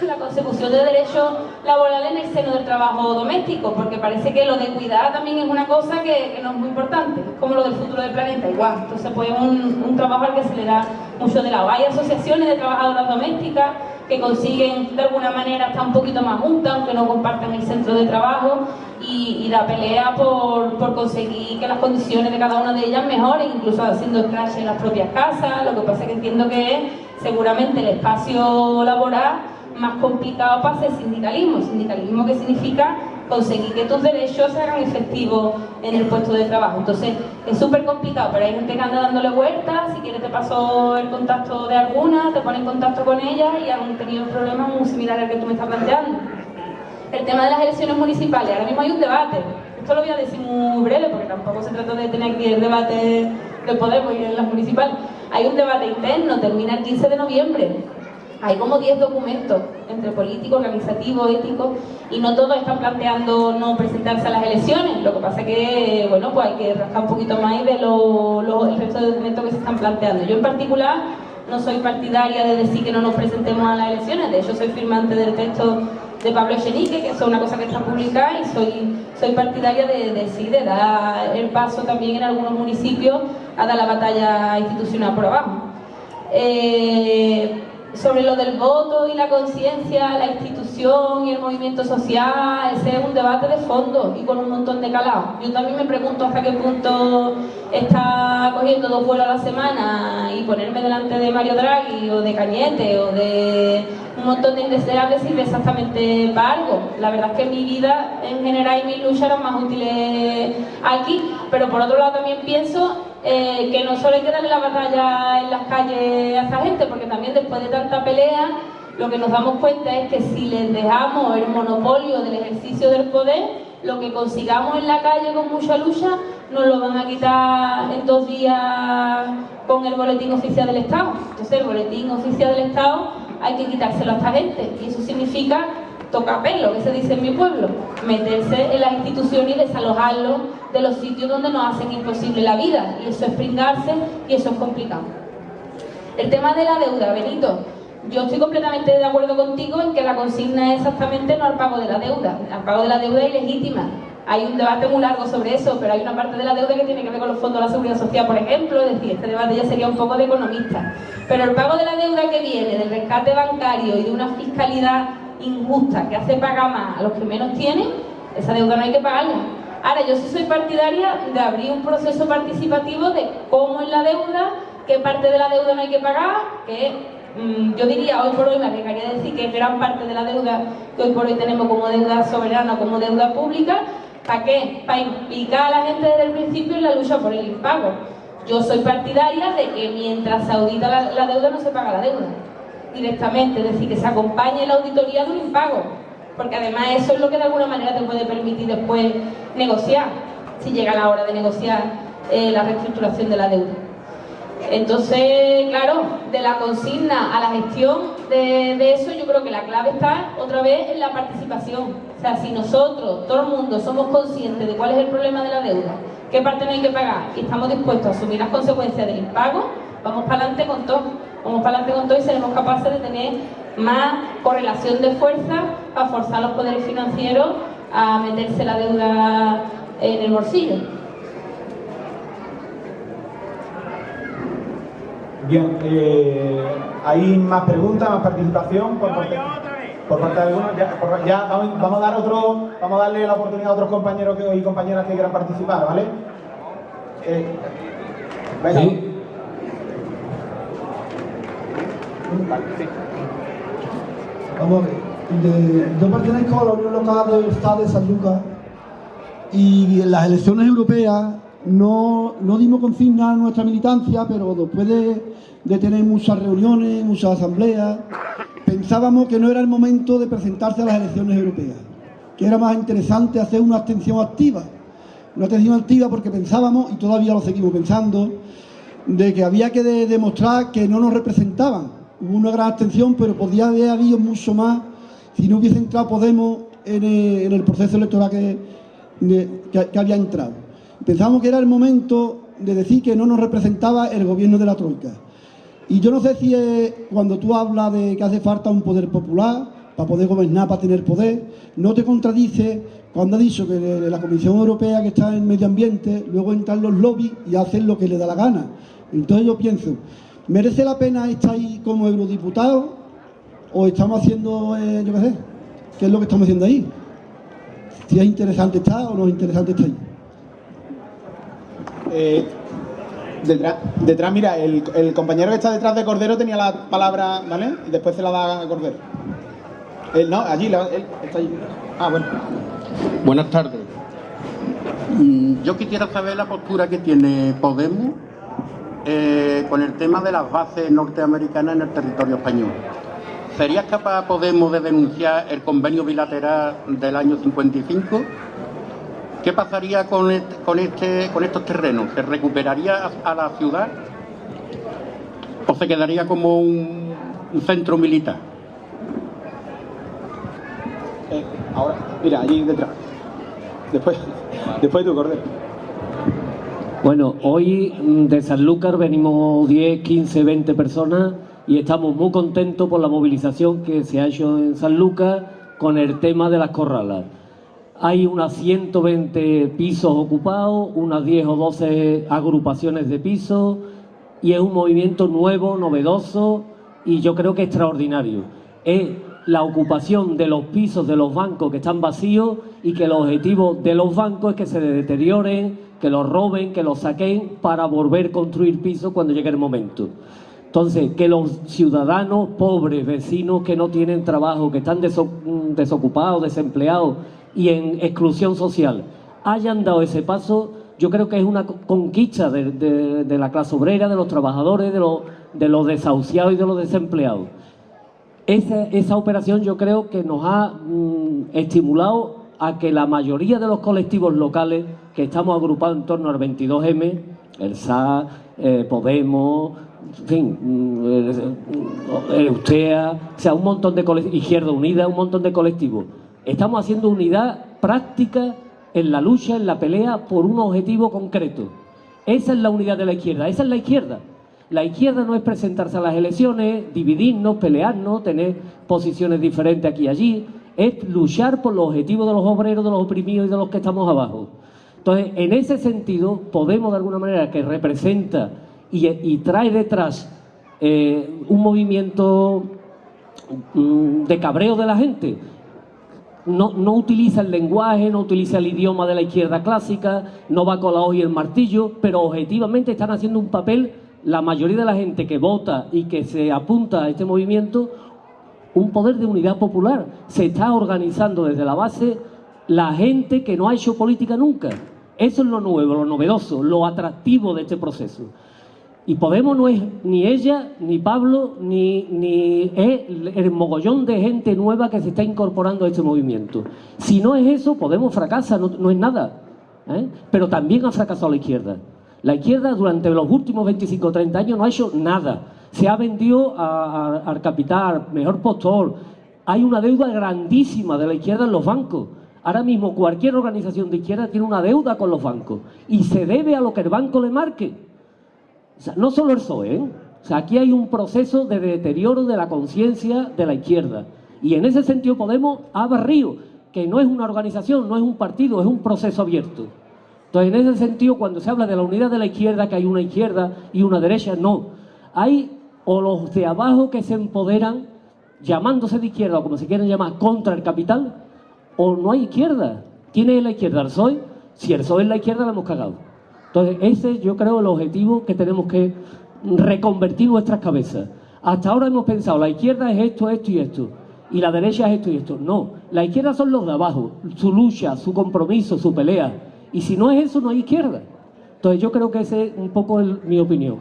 la consecución de derechos laborales en el seno del trabajo doméstico, porque parece que lo de cuidar también es una cosa que no es muy importante, es como lo del futuro del planeta, igual. Entonces pues un trabajo al que se le da mucho de lado. Hay asociaciones de trabajadoras domésticas que consiguen de alguna manera estar un poquito más juntas, aunque no compartan el centro de trabajo, y la pelea por conseguir que las condiciones de cada una de ellas mejoren, incluso haciendo scratch en las propias casas. Lo que pasa es que entiendo que es seguramente el espacio laboral más complicado para hacer sindicalismo. Sindicalismo que significa conseguir que tus derechos se hagan efectivos en el puesto de trabajo. Entonces, es súper complicado, pero hay gente que anda dándole vueltas. Si quieres te paso el contacto de alguna, te pones en contacto con ella y han tenido problemas muy similares al que tú me estás planteando. El tema de las elecciones municipales, ahora mismo hay un debate. Esto lo voy a decir muy breve, porque tampoco se trata de tener aquí el debate de Podemos y en las municipales. Hay un debate interno, termina el 15 de noviembre. Hay como 10 documentos entre políticos, organizativos, éticos, y no todos están planteando no presentarse a las elecciones. Lo que pasa es que, bueno, pues hay que rascar un poquito más y ver el resto de documentos que se están planteando. Yo en particular no soy partidaria de decir que no nos presentemos a las elecciones. De hecho, soy firmante del texto de Pablo Echenique, que es una cosa que está publicada, y soy partidaria de dar el paso también en algunos municipios a dar la batalla institucional por abajo. Sobre lo del voto y la conciencia, la institución y el movimiento social, ese es un debate de fondo y con un montón de calado. Yo también me pregunto hasta qué punto está cogiendo 2 vuelos a la semana y ponerme delante de Mario Draghi o de Cañete o de un montón de indeseables sirve exactamente para algo. La verdad es que mi vida en general y mis luchas eran más útiles aquí, pero por otro lado también pienso que no solo hay que darle la batalla en las calles a esta gente, porque también después de tanta pelea lo que nos damos cuenta es que si les dejamos el monopolio del ejercicio del poder, lo que consigamos en la calle con mucha lucha nos lo van a quitar en 2 días con el boletín oficial del Estado. Entonces el boletín oficial del Estado hay que quitárselo a esta gente, y eso significa tocar pelo, que se dice en mi pueblo, meterse en las instituciones y desalojarlos de los sitios donde nos hacen imposible la vida, y eso es pringarse y eso es complicado. El tema de la deuda, Benito, yo estoy completamente de acuerdo contigo en que la consigna es exactamente no al pago de la deuda. El pago de la deuda es ilegítima. Hay un debate muy largo sobre eso, pero hay una parte de la deuda que tiene que ver con los fondos de la seguridad social, por ejemplo. Es decir, este debate ya sería un poco de economista. Pero el pago de la deuda que viene del rescate bancario y de una fiscalidad injusta que hace pagar más a los que menos tienen, esa deuda no hay que pagarla. Ahora, yo sí soy partidaria de abrir un proceso participativo de cómo es la deuda, qué parte de la deuda no hay que pagar, que yo diría hoy por hoy, me arriesgaría a decir que gran parte de la deuda que hoy por hoy tenemos como deuda soberana, como deuda pública. ¿Para qué? Para implicar a la gente desde el principio en la lucha por el impago. Yo soy partidaria de que mientras se audita la deuda no se paga la deuda directamente, es decir, que se acompañe la auditoría de un impago, porque además eso es lo que de alguna manera te puede permitir después negociar, si llega la hora de negociar la reestructuración de la deuda. Entonces, claro, de la consigna a la gestión de eso, yo creo que la clave está otra vez en la participación. O sea, si nosotros, todo el mundo, somos conscientes de cuál es el problema de la deuda, qué parte no hay que pagar, y estamos dispuestos a asumir las consecuencias del impago, vamos para adelante con todo. Vamos para adelante con todo y seremos capaces de tener más correlación de fuerza para forzar a los poderes financieros a meterse la deuda en el bolsillo. Bien, ¿hay más preguntas, más participación por parte de algunos? Ya vamos a darle la oportunidad a otros compañeros y compañeras que quieran participar, ¿vale? Venga. Sí. Vamos a ver, yo pertenezco a la Unión Local del Estado de San Lucas, y en las elecciones europeas no dimos consigna a nuestra militancia, pero después de tener muchas reuniones, muchas asambleas, pensábamos que no era el momento de presentarse a las elecciones europeas, que era más interesante hacer una abstención activa. Una abstención activa porque pensábamos, y todavía lo seguimos pensando, de que había que demostrar que no nos representaban. Hubo una gran abstención, pero podía haber habido mucho más si no hubiese entrado Podemos en el proceso electoral que había entrado. Pensamos que era el momento de decir que no nos representaba el gobierno de la Troika. Y yo no sé si cuando tú hablas de que hace falta un poder popular para poder gobernar, para tener poder, no te contradice cuando ha dicho que la Comisión Europea, que está en medio ambiente, luego entran los lobbies y hacen lo que le da la gana. Entonces yo pienso, ¿merece la pena estar ahí como eurodiputado o estamos haciendo, yo qué sé, qué es lo que estamos haciendo ahí? Si es interesante estar o no es interesante estar ahí. Detrás, mira, el compañero que está detrás de Cordero tenía la palabra, ¿vale? Y después se la da a Cordero. No, allí, él está allí. Ah, bueno. Buenas tardes. Yo quisiera saber la postura que tiene Podemos con el tema de las bases norteamericanas en el territorio español. ¿Sería capaz Podemos de denunciar el convenio bilateral del año 55? ¿Qué pasaría con estos terrenos? ¿Se recuperaría a la ciudad o se quedaría como un centro militar? Ahora, mira, allí detrás. Después tú, Cordero. Bueno, hoy de Sanlúcar venimos 10, 15, 20 personas y estamos muy contentos por la movilización que se ha hecho en Sanlúcar con el tema de las corralas. Hay unas 120 pisos ocupados, unas 10 o 12 agrupaciones de pisos y es un movimiento nuevo, novedoso y yo creo que extraordinario. Es la ocupación de los pisos de los bancos que están vacíos y que el objetivo de los bancos es que se deterioren, que los roben, que los saquen para volver a construir pisos cuando llegue el momento. Entonces, que los ciudadanos pobres, vecinos que no tienen trabajo, que están desocupados, desempleados y en exclusión social, hayan dado ese paso, yo creo que es una conquista de la clase obrera, de los trabajadores, de los desahuciados y de los desempleados. Esa operación yo creo que nos ha estimulado a que la mayoría de los colectivos locales que estamos agrupados en torno al 22M, el SA, Podemos, en fin, Eustea, o sea, un montón de colectivos, Izquierda Unida, un montón de colectivos. Estamos haciendo unidad práctica en la lucha, en la pelea por un objetivo concreto. Esa es la unidad de la izquierda, esa es la izquierda. La izquierda no es presentarse a las elecciones, dividirnos, pelearnos, tener posiciones diferentes aquí y allí. Es luchar por los objetivos de los obreros, de los oprimidos y de los que estamos abajo. Entonces, en ese sentido, Podemos, de alguna manera, que representa y trae detrás un movimiento de cabreo de la gente. No utiliza el lenguaje, no utiliza el idioma de la izquierda clásica, no va con la hoja y el martillo, pero objetivamente están haciendo un papel, la mayoría de la gente que vota y que se apunta a este movimiento, un poder de unidad popular. Se está organizando desde la base la gente que no ha hecho política nunca. Eso es lo nuevo, lo novedoso, lo atractivo de este proceso. Y Podemos no es ni ella, ni Pablo, ni es el mogollón de gente nueva que se está incorporando a este movimiento. Si no es eso, Podemos fracasa, no es nada. Pero también ha fracasado la izquierda. La izquierda durante los últimos 25 o 30 años no ha hecho nada. Se ha vendido al capital, mejor postor. Hay una deuda grandísima de la izquierda en los bancos. Ahora mismo cualquier organización de izquierda tiene una deuda con los bancos y se debe a lo que el banco le marque. O sea, no solo el PSOE, O sea, aquí hay un proceso de deterioro de la conciencia de la izquierda. Y en ese sentido Podemos ha barrido, que no es una organización, no es un partido, es un proceso abierto. Entonces, en ese sentido, cuando se habla de la unidad de la izquierda, que hay una izquierda y una derecha, no. Hay o los de abajo que se empoderan, llamándose de izquierda o como se quieren llamar, contra el capital, o no hay izquierda. ¿Tiene la izquierda el PSOE? Si el PSOE es la izquierda, la hemos cagado. Entonces, ese yo creo el objetivo que tenemos que reconvertir nuestras cabezas. Hasta ahora hemos pensado, la izquierda es esto, esto y esto, y la derecha es esto y esto. No, la izquierda son los de abajo, su lucha, su compromiso, su pelea. Y si no es eso, no hay izquierda. Entonces yo creo que esa es un poco mi opinión.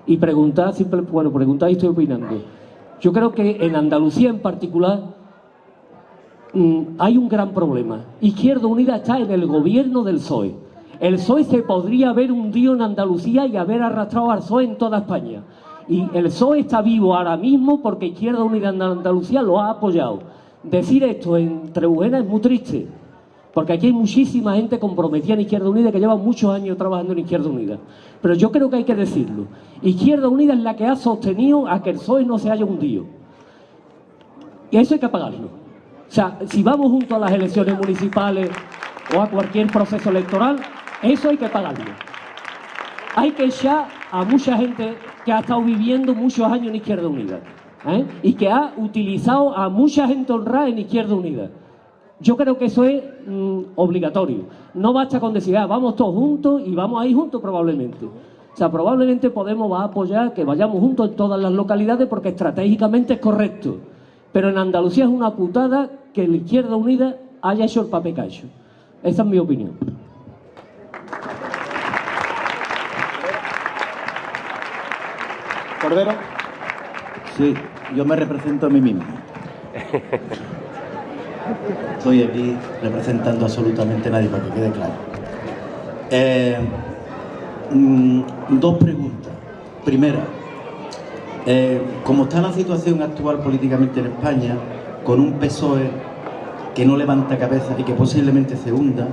Y preguntar, preguntar y estoy opinando. Yo creo que en Andalucía en particular hay un gran problema. Izquierda Unida está en el gobierno del PSOE. El PSOE se podría haber hundido en Andalucía y haber arrastrado al PSOE en toda España. Y el PSOE está vivo ahora mismo porque Izquierda Unida en Andalucía lo ha apoyado. Decir esto en Trebujena es muy triste. Porque aquí hay muchísima gente comprometida en Izquierda Unida que lleva muchos años trabajando en Izquierda Unida. Pero yo creo que hay que decirlo. Izquierda Unida es la que ha sostenido a que el PSOE no se haya hundido. Y eso hay que pagarlo. O sea, si vamos juntos a las elecciones municipales o a cualquier proceso electoral, eso hay que pagarlo. Hay que echar a mucha gente que ha estado viviendo muchos años en Izquierda Unida. Y que ha utilizado a mucha gente honrada en Izquierda Unida. Yo creo que eso es obligatorio. No basta con decir, vamos todos juntos y vamos a ir juntos probablemente. O sea, probablemente Podemos va a apoyar que vayamos juntos en todas las localidades porque estratégicamente es correcto. Pero en Andalucía es una putada que la Izquierda Unida haya hecho el papel que ha hecho. Esa es mi opinión. Cordero. Sí, yo me represento a mí mismo. Estoy aquí representando absolutamente a nadie, para que quede claro. Dos preguntas. Primera, como está la situación actual políticamente en España, con un PSOE que no levanta cabeza y que posiblemente se hunda,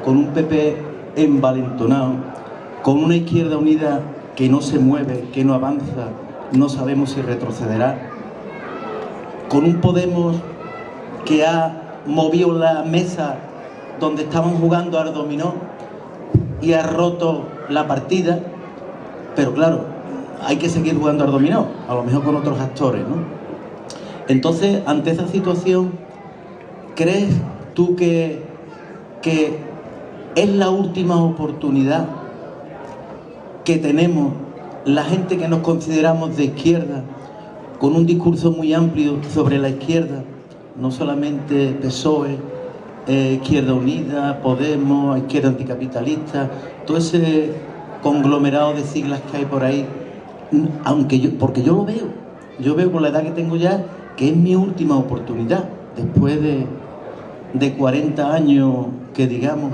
con un PP envalentonado, con una Izquierda Unida que no se mueve, que no avanza, no sabemos si retrocederá, con un Podemos que ha movido la mesa donde estaban jugando al dominó y ha roto la partida, pero claro, hay que seguir jugando al dominó, a lo mejor con otros actores, ¿no? Entonces, ante esa situación, ¿crees tú que es la última oportunidad que tenemos la gente que nos consideramos de izquierda, con un discurso muy amplio sobre la izquierda, no solamente PSOE, Izquierda Unida, Podemos, Izquierda Anticapitalista, todo ese conglomerado de siglas que hay por ahí, porque yo lo veo, yo veo con la edad que tengo ya que es mi última oportunidad, después de 40 años que digamos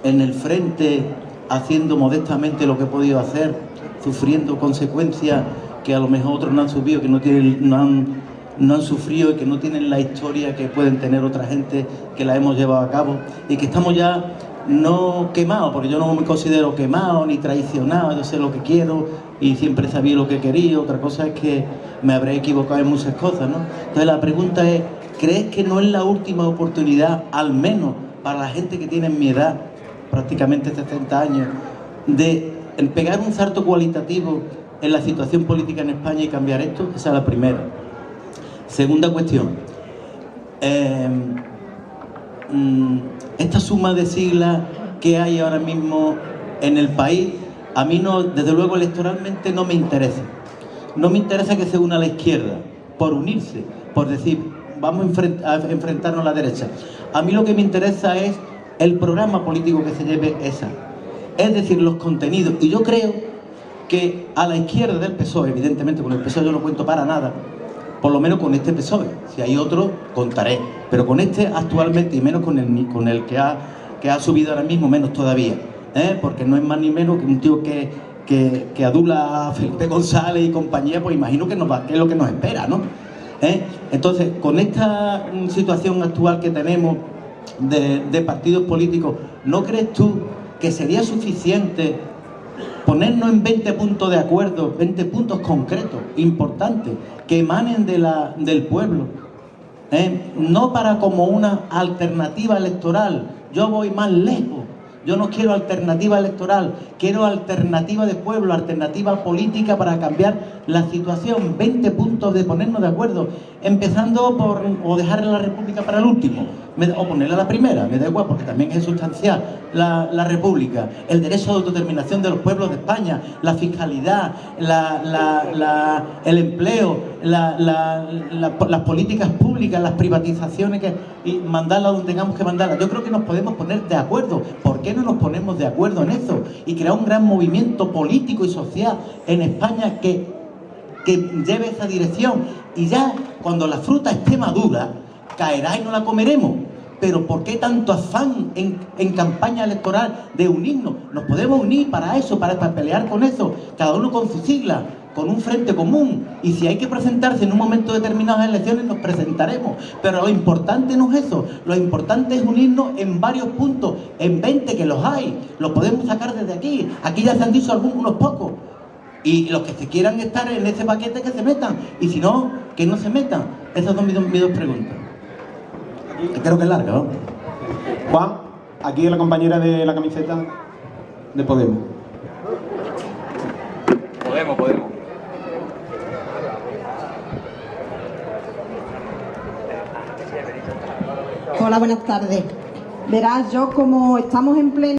en el frente, haciendo modestamente lo que he podido hacer, sufriendo consecuencias que a lo mejor otros no han sufrido, que no han sufrido y que no tienen la historia que pueden tener otra gente que la hemos llevado a cabo, y que estamos ya no quemados, porque yo no me considero quemado ni traicionado, yo sé lo que quiero y siempre sabía lo que quería. Otra cosa es que me habré equivocado en muchas cosas, ¿no? Entonces la pregunta es, ¿crees que no es la última oportunidad, al menos para la gente que tiene mi edad, prácticamente 60 años, de pegar un salto cualitativo en la situación política en España y cambiar esto? Esa es la primera. Segunda cuestión, esta suma de siglas que hay ahora mismo en el país, a mí no, desde luego electoralmente no me interesa. No me interesa que se una a la izquierda por unirse, por decir, vamos a enfrentarnos a la derecha. A mí lo que me interesa es el programa político que se lleve esa, es decir, los contenidos. Y yo creo que a la izquierda del PSOE, evidentemente con el PSOE yo no cuento para nada, por lo menos con este PSOE, si hay otro contaré, pero con este actualmente, y menos con el que ha subido ahora mismo, menos todavía, porque no es más ni menos que un tío que adula a Felipe González y compañía, pues imagino que es lo que nos espera, ¿no? Entonces, con esta situación actual que tenemos de partidos políticos, ¿no crees tú que sería suficiente ponernos en 20 puntos de acuerdo, 20 puntos concretos, importantes, que emanen del pueblo? No para como una alternativa electoral. Yo voy más lejos. Yo no quiero alternativa electoral, quiero alternativa de pueblo, alternativa política para cambiar la situación. 20 puntos de ponernos de acuerdo, empezando por, o dejar la República para el último, o ponerla a la primera, me da igual, porque también es sustancial la República, el derecho de autodeterminación de los pueblos de España, la fiscalidad, el empleo, las políticas públicas, las privatizaciones, y mandarlas donde tengamos que mandarlas. Yo creo que nos podemos poner de acuerdo. ¿Por qué no nos ponemos de acuerdo en eso? Y crear un gran movimiento político y social en España que lleve esa dirección. Y ya cuando la fruta esté madura, caerá y no la comeremos. Pero ¿por qué tanto afán en campaña electoral de unirnos? Nos podemos unir para eso, para pelear con eso, cada uno con su sigla, con un frente común. Y si hay que presentarse en un momento determinado a elecciones, nos presentaremos. Pero lo importante no es eso, lo importante es unirnos en varios puntos, en 20 que los hay. Los podemos sacar desde aquí. Aquí ya se han dicho unos pocos. Y los que se quieran estar en ese paquete, que se metan. Y si no, que no se metan. Esas son mis dos preguntas. Creo que es larga, ¿no? Juan, aquí la compañera de la camiseta de Podemos. Podemos. Hola, buenas tardes. Verás, yo como estamos en pleno...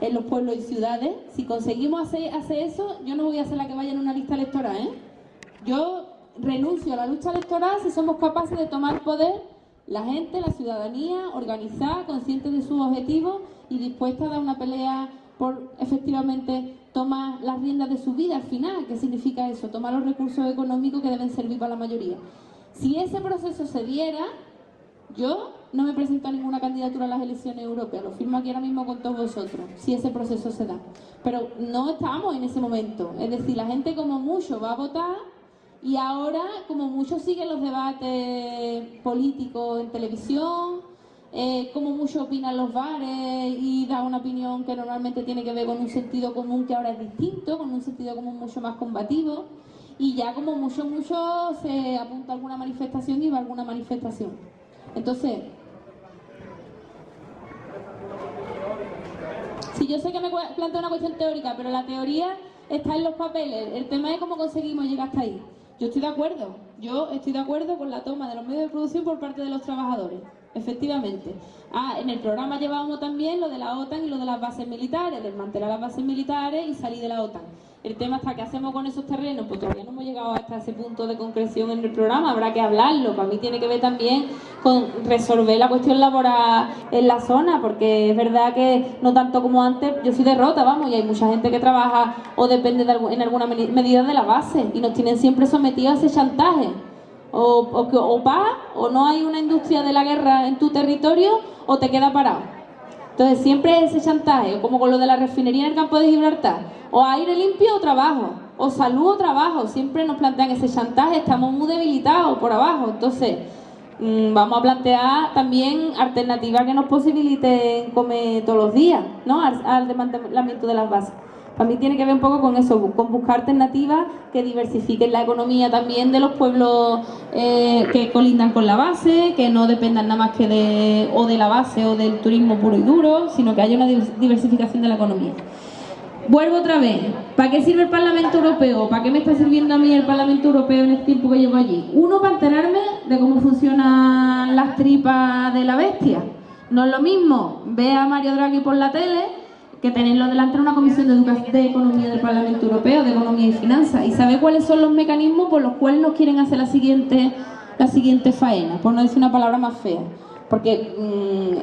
En los pueblos y ciudades, si conseguimos hacer eso, yo no voy a ser la que vaya en una lista electoral, Yo renuncio a la lucha electoral si somos capaces de tomar poder La gente, la ciudadanía, organizada, consciente de sus objetivos y dispuesta a dar una pelea por efectivamente tomar las riendas de su vida al final. ¿Qué significa eso? Tomar los recursos económicos que deben servir para la mayoría. Si ese proceso se diera, yo no me presento a ninguna candidatura a las elecciones europeas, lo firmo aquí ahora mismo con todos vosotros, si ese proceso se da. Pero no estamos en ese momento, es decir, la gente como mucho va a votar y ahora como mucho siguen los debates políticos en televisión, como mucho opinan los bares y da una opinión que normalmente tiene que ver con un sentido común que ahora es distinto, con un sentido común mucho más combativo, y ya como mucho se apunta a alguna manifestación y va a alguna manifestación. Entonces, sí, yo sé que me planteo una cuestión teórica, pero la teoría está en los papeles. El tema es cómo conseguimos llegar hasta ahí. Yo estoy de acuerdo con la toma de los medios de producción por parte de los trabajadores, efectivamente. En el programa llevábamos también lo de la OTAN y lo de las bases militares, desmantelar las bases militares y salir de la OTAN. El tema está qué hacemos con esos terrenos, pues todavía no hemos llegado hasta ese punto de concreción en el programa, habrá que hablarlo. Para mí tiene que ver también con resolver la cuestión laboral en la zona, porque es verdad que no tanto como antes, yo soy de Rota, vamos, y hay mucha gente que trabaja o depende en alguna medida de la base y nos tienen siempre sometidos a ese chantaje. O no hay una industria de la guerra en tu territorio o te queda parado. Entonces siempre ese chantaje, como con lo de la refinería en el campo de Gibraltar, o aire limpio o trabajo, o salud o trabajo, siempre nos plantean ese chantaje, estamos muy debilitados por abajo. Entonces vamos a plantear también alternativas que nos posibiliten comer todos los días, ¿no? Al desmantelamiento de las bases. Para mí tiene que ver un poco con eso, con buscar alternativas que diversifiquen la economía también de los pueblos que colindan con la base, que no dependan nada más que de la base o del turismo puro y duro, sino que haya una diversificación de la economía. Vuelvo otra vez. ¿Para qué sirve el Parlamento Europeo? ¿Para qué me está sirviendo a mí el Parlamento Europeo en el tiempo que llevo allí? Uno, para enterarme de cómo funcionan las tripas de la bestia. No es lo mismo ver a Mario Draghi por la tele que tenerlo delante de una comisión de economía del Parlamento Europeo, de economía y finanzas, y saber cuáles son los mecanismos por los cuales nos quieren hacer la siguiente faena, por no decir una palabra más fea. Porque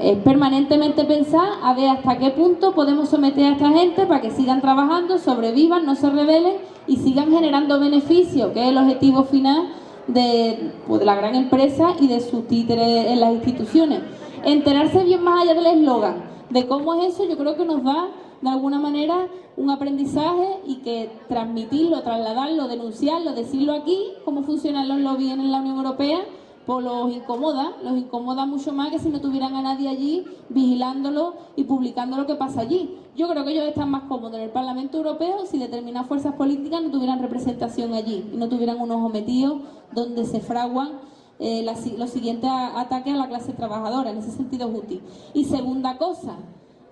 es permanentemente pensar a ver hasta qué punto podemos someter a esta gente para que sigan trabajando, sobrevivan, no se rebelen y sigan generando beneficios, que es el objetivo final de la gran empresa y de sus títeres en las instituciones. Enterarse bien más allá del eslogan de cómo es eso, yo creo que nos da de alguna manera un aprendizaje, y que transmitirlo, trasladarlo, denunciarlo, decirlo aquí, cómo funcionan los lobbies en la Unión Europea, pues los incomoda mucho más que si no tuvieran a nadie allí vigilándolo y publicando lo que pasa allí. Yo creo que ellos están más cómodos en el Parlamento Europeo si determinadas fuerzas políticas no tuvieran representación allí y no tuvieran unos ojos metidos donde se fraguan los siguientes ataques a la clase trabajadora. En ese sentido es útil. Y segunda cosa,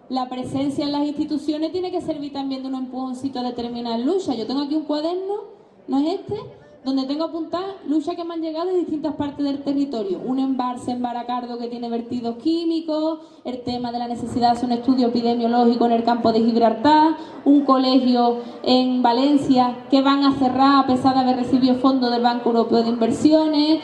la presencia en las instituciones tiene que servir también de un empujoncito a determinadas luchas. Yo tengo aquí un cuaderno, ¿no es este?, donde tengo apuntadas luchas que me han llegado de distintas partes del territorio. Un embalse en Baracardo que tiene vertidos químicos, el tema de la necesidad de hacer un estudio epidemiológico en el campo de Gibraltar, un colegio en Valencia que van a cerrar a pesar de haber recibido fondos del Banco Europeo de Inversiones,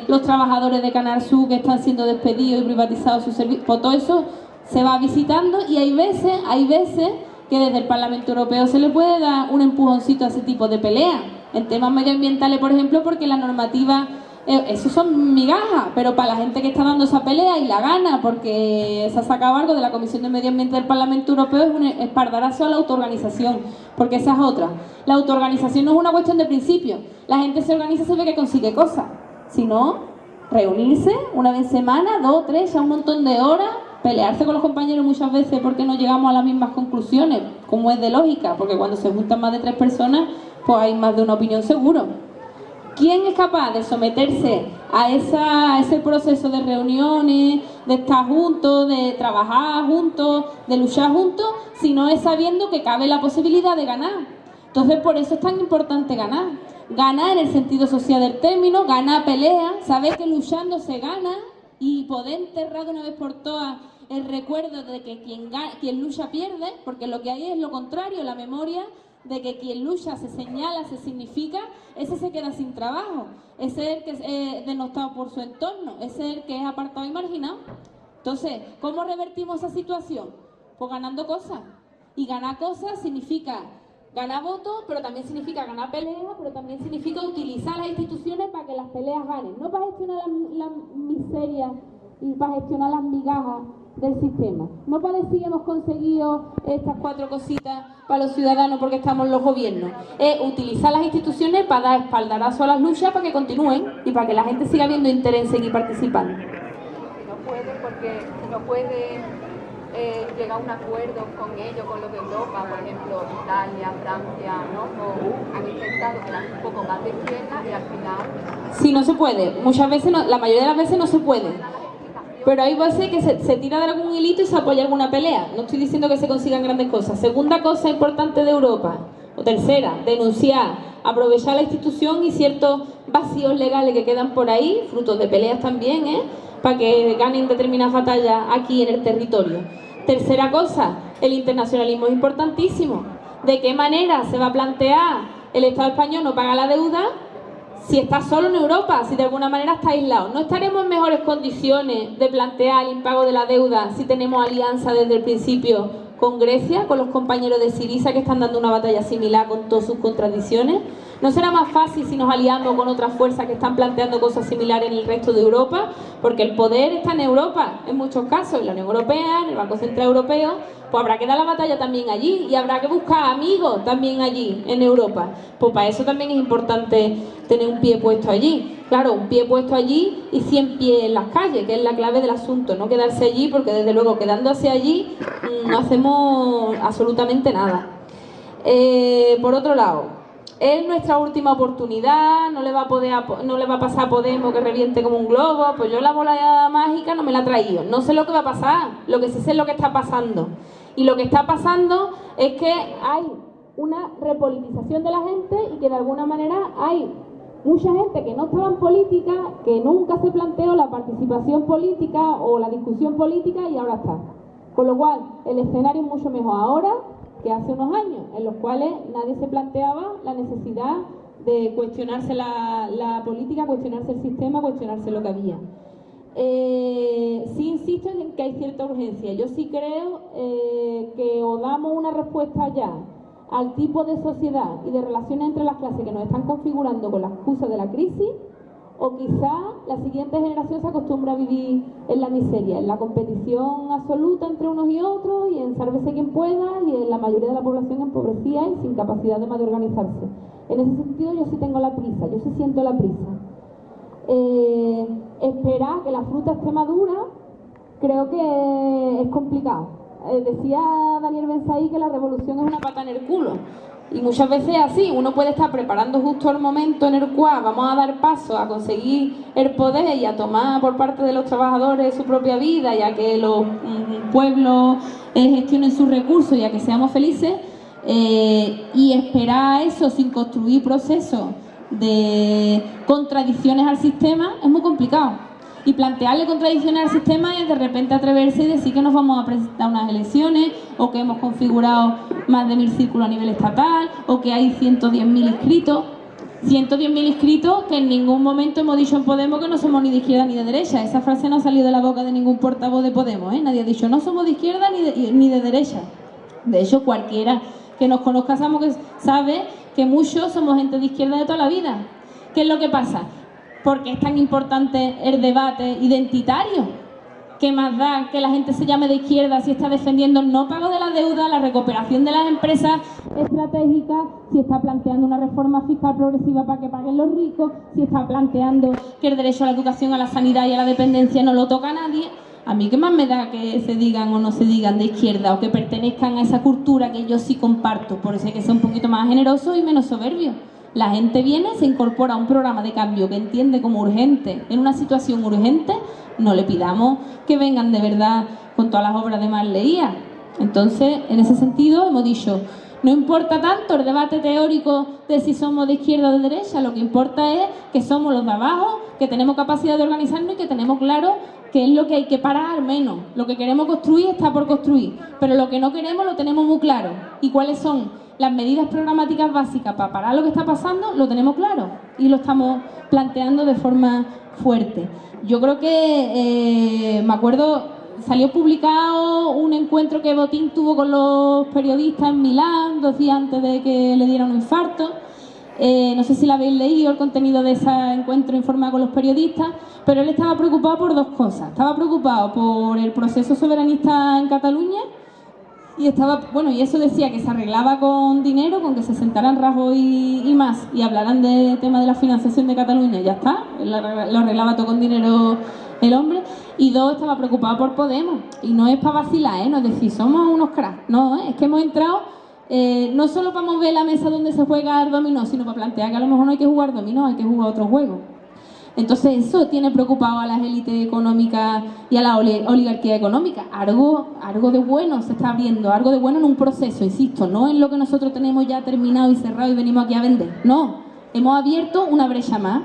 los trabajadores de Canal Sur que están siendo despedidos y privatizados sus servicios. Por todo eso se va visitando, y hay veces que desde el Parlamento Europeo se le puede dar un empujoncito a ese tipo de peleas. En temas medioambientales, por ejemplo, porque la normativa, eso son migajas, pero para la gente que está dando esa pelea y la gana porque se ha sacado algo de la Comisión de Medio Ambiente del Parlamento Europeo, es un espaldarazo a la autoorganización, porque esa es otra. La autoorganización no es una cuestión de principio. La gente se organiza y se ve que consigue cosas. Si no, reunirse una vez en semana, 2, 3, ya un montón de horas, pelearse con los compañeros muchas veces porque no llegamos a las mismas conclusiones, como es de lógica, porque cuando se juntan más de 3 personas, pues hay más de una opinión seguro. ¿Quién es capaz de someterse a ese proceso de reuniones, de estar juntos, de trabajar juntos, de luchar juntos, si no es sabiendo que cabe la posibilidad de ganar? Entonces, por eso es tan importante ganar. Ganar en el sentido social del término, ganar pelea, saber que luchando se gana, y poder enterrar de una vez por todas el recuerdo de que quien lucha pierde, porque lo que hay es lo contrario, la memoria de que quien lucha se señala, se significa, ese se queda sin trabajo, ese es el que es denostado por su entorno, ese es el que es apartado y marginado. Entonces, ¿cómo revertimos esa situación? Pues ganando cosas. Y ganar cosas significa ganar votos, pero también significa ganar peleas, pero también significa utilizar las instituciones para que las peleas ganen, no para gestionar la miseria y para gestionar las migajas del sistema. No para decir que hemos conseguido estas 4 cositas para los ciudadanos porque estamos en los gobiernos. Es utilizar las instituciones para dar espaldarazo a las luchas para que continúen y para que la gente siga viendo interés en seguir participando. No puede porque no puede llegar a un acuerdo con ellos, con los de Europa, por ejemplo, Italia, Francia, ¿no? Han intentado quedar un poco más de izquierda y al final... Sí, no se puede. Muchas veces, la mayoría de las veces no se puede. Pero hay veces que se tira de algún hilito y se apoya alguna pelea. No estoy diciendo que se consigan grandes cosas. Segunda cosa importante de Europa, o tercera, denunciar, aprovechar la institución y ciertos vacíos legales que quedan por ahí, frutos de peleas también, para que ganen determinadas batallas aquí en el territorio. Tercera cosa, el internacionalismo es importantísimo. ¿De qué manera se va a plantear el Estado español no paga la deuda si está solo en Europa, si de alguna manera está aislado? ¿No estaremos en mejores condiciones de plantear el impago de la deuda si tenemos alianza desde el principio con Grecia, con los compañeros de Syriza que están dando una batalla similar con todas sus contradicciones? ¿No será más fácil si nos aliamos con otras fuerzas que están planteando cosas similares en el resto de Europa? Porque el poder está en Europa, en muchos casos, en la Unión Europea, en el Banco Central Europeo, pues habrá que dar la batalla también allí y habrá que buscar amigos también allí, en Europa. Pues para eso también es importante tener un pie puesto allí. Claro, un pie puesto allí y 100 pies en las calles, que es la clave del asunto, no quedarse allí, porque desde luego quedándose allí no hacemos absolutamente nada. Por otro lado, es nuestra última oportunidad, no le va a pasar a Podemos que reviente como un globo. Pues yo la bola mágica no me la he traído, no sé lo que va a pasar, lo que sí sé es lo que está pasando. Y lo que está pasando es que hay una repolitización de la gente y que de alguna manera hay mucha gente que no estaba en política, que nunca se planteó la participación política o la discusión política y ahora está. Con lo cual, el escenario es mucho mejor ahora que hace unos años, en los cuales nadie se planteaba la necesidad de cuestionarse la política, cuestionarse el sistema, cuestionarse lo que había. Sí insisto en que hay cierta urgencia. Yo sí creo que o damos una respuesta ya al tipo de sociedad y de relaciones entre las clases que nos están configurando con la excusa de la crisis, o quizá la siguiente generación se acostumbra a vivir en la miseria, en la competición absoluta entre unos y otros, y en sálvese quien pueda, y en la mayoría de la población empobrecida y sin capacidad de más de organizarse. En ese sentido yo sí tengo la prisa, yo sí siento la prisa. Esperar que la fruta esté madura creo que es complicado. Decía Daniel Benzaí que la revolución es una pata en el culo. Y muchas veces es así, uno puede estar preparando justo el momento en el cual vamos a dar paso a conseguir el poder y a tomar por parte de los trabajadores su propia vida y a que los pueblos gestionen sus recursos y a que seamos felices, y esperar eso sin construir procesos de contradicciones al sistema es muy complicado. Y plantearle contradicciones al sistema es de repente atreverse y decir que nos vamos a presentar unas elecciones, o que hemos configurado más de 1000 círculos a nivel estatal, o que hay 110.000 inscritos. 110.000 inscritos que en ningún momento hemos dicho en Podemos que no somos ni de izquierda ni de derecha. Esa frase no ha salido de la boca de ningún portavoz de Podemos, ¿eh? Nadie ha dicho no somos de izquierda ni de derecha. De hecho, cualquiera que nos conozca sabe que muchos somos gente de izquierda de toda la vida. ¿Qué es lo que pasa? Porque es tan importante el debate identitario. ¿Qué más da que la gente se llame de izquierda si está defendiendo el no pago de la deuda, la recuperación de las empresas estratégicas, si está planteando una reforma fiscal progresiva para que paguen los ricos, si está planteando que el derecho a la educación, a la sanidad y a la dependencia no lo toca a nadie? A mí qué más me da que se digan o no se digan de izquierda, o que pertenezcan a esa cultura que yo sí comparto. Por eso hay que ser un poquito más generoso y menos soberbio. La gente viene, se incorpora a un programa de cambio que entiende como urgente, en una situación urgente. No le pidamos que vengan de verdad con todas las obras de más leídas. Entonces, en ese sentido, hemos dicho, no importa tanto el debate teórico de si somos de izquierda o de derecha, lo que importa es que somos los de abajo, que tenemos capacidad de organizarnos y que tenemos claro qué es lo que hay que parar al menos. Lo que queremos construir está por construir, pero lo que no queremos lo tenemos muy claro. ¿Y cuáles son las medidas programáticas básicas para parar lo que está pasando lo tenemos claro y lo estamos planteando de forma fuerte. Yo creo que, me acuerdo, salió publicado un encuentro que Botín tuvo con los periodistas en Milán 2 días antes de que le diera un infarto. No sé si lo habéis leído, el contenido de ese encuentro informado con los periodistas, pero él estaba preocupado por 2 cosas. Estaba preocupado por el proceso soberanista en Cataluña y y eso decía que se arreglaba con dinero, con que se sentaran Rajoy y más y hablaran del tema de la financiación de Cataluña, ya está, lo arreglaba todo con dinero el hombre. Y 2, estaba preocupado por Podemos, y no es para vacilar, no es decir, somos unos cracks, no, es que hemos entrado no solo para mover la mesa donde se juega el dominó, sino para plantear que a lo mejor no hay que jugar dominó, hay que jugar otro juego. Entonces eso tiene preocupado a las élites económicas y a la oligarquía económica. Algo de bueno se está abriendo, algo de bueno en un proceso, insisto, no en lo que nosotros tenemos ya terminado y cerrado y venimos aquí a vender. No, hemos abierto una brecha más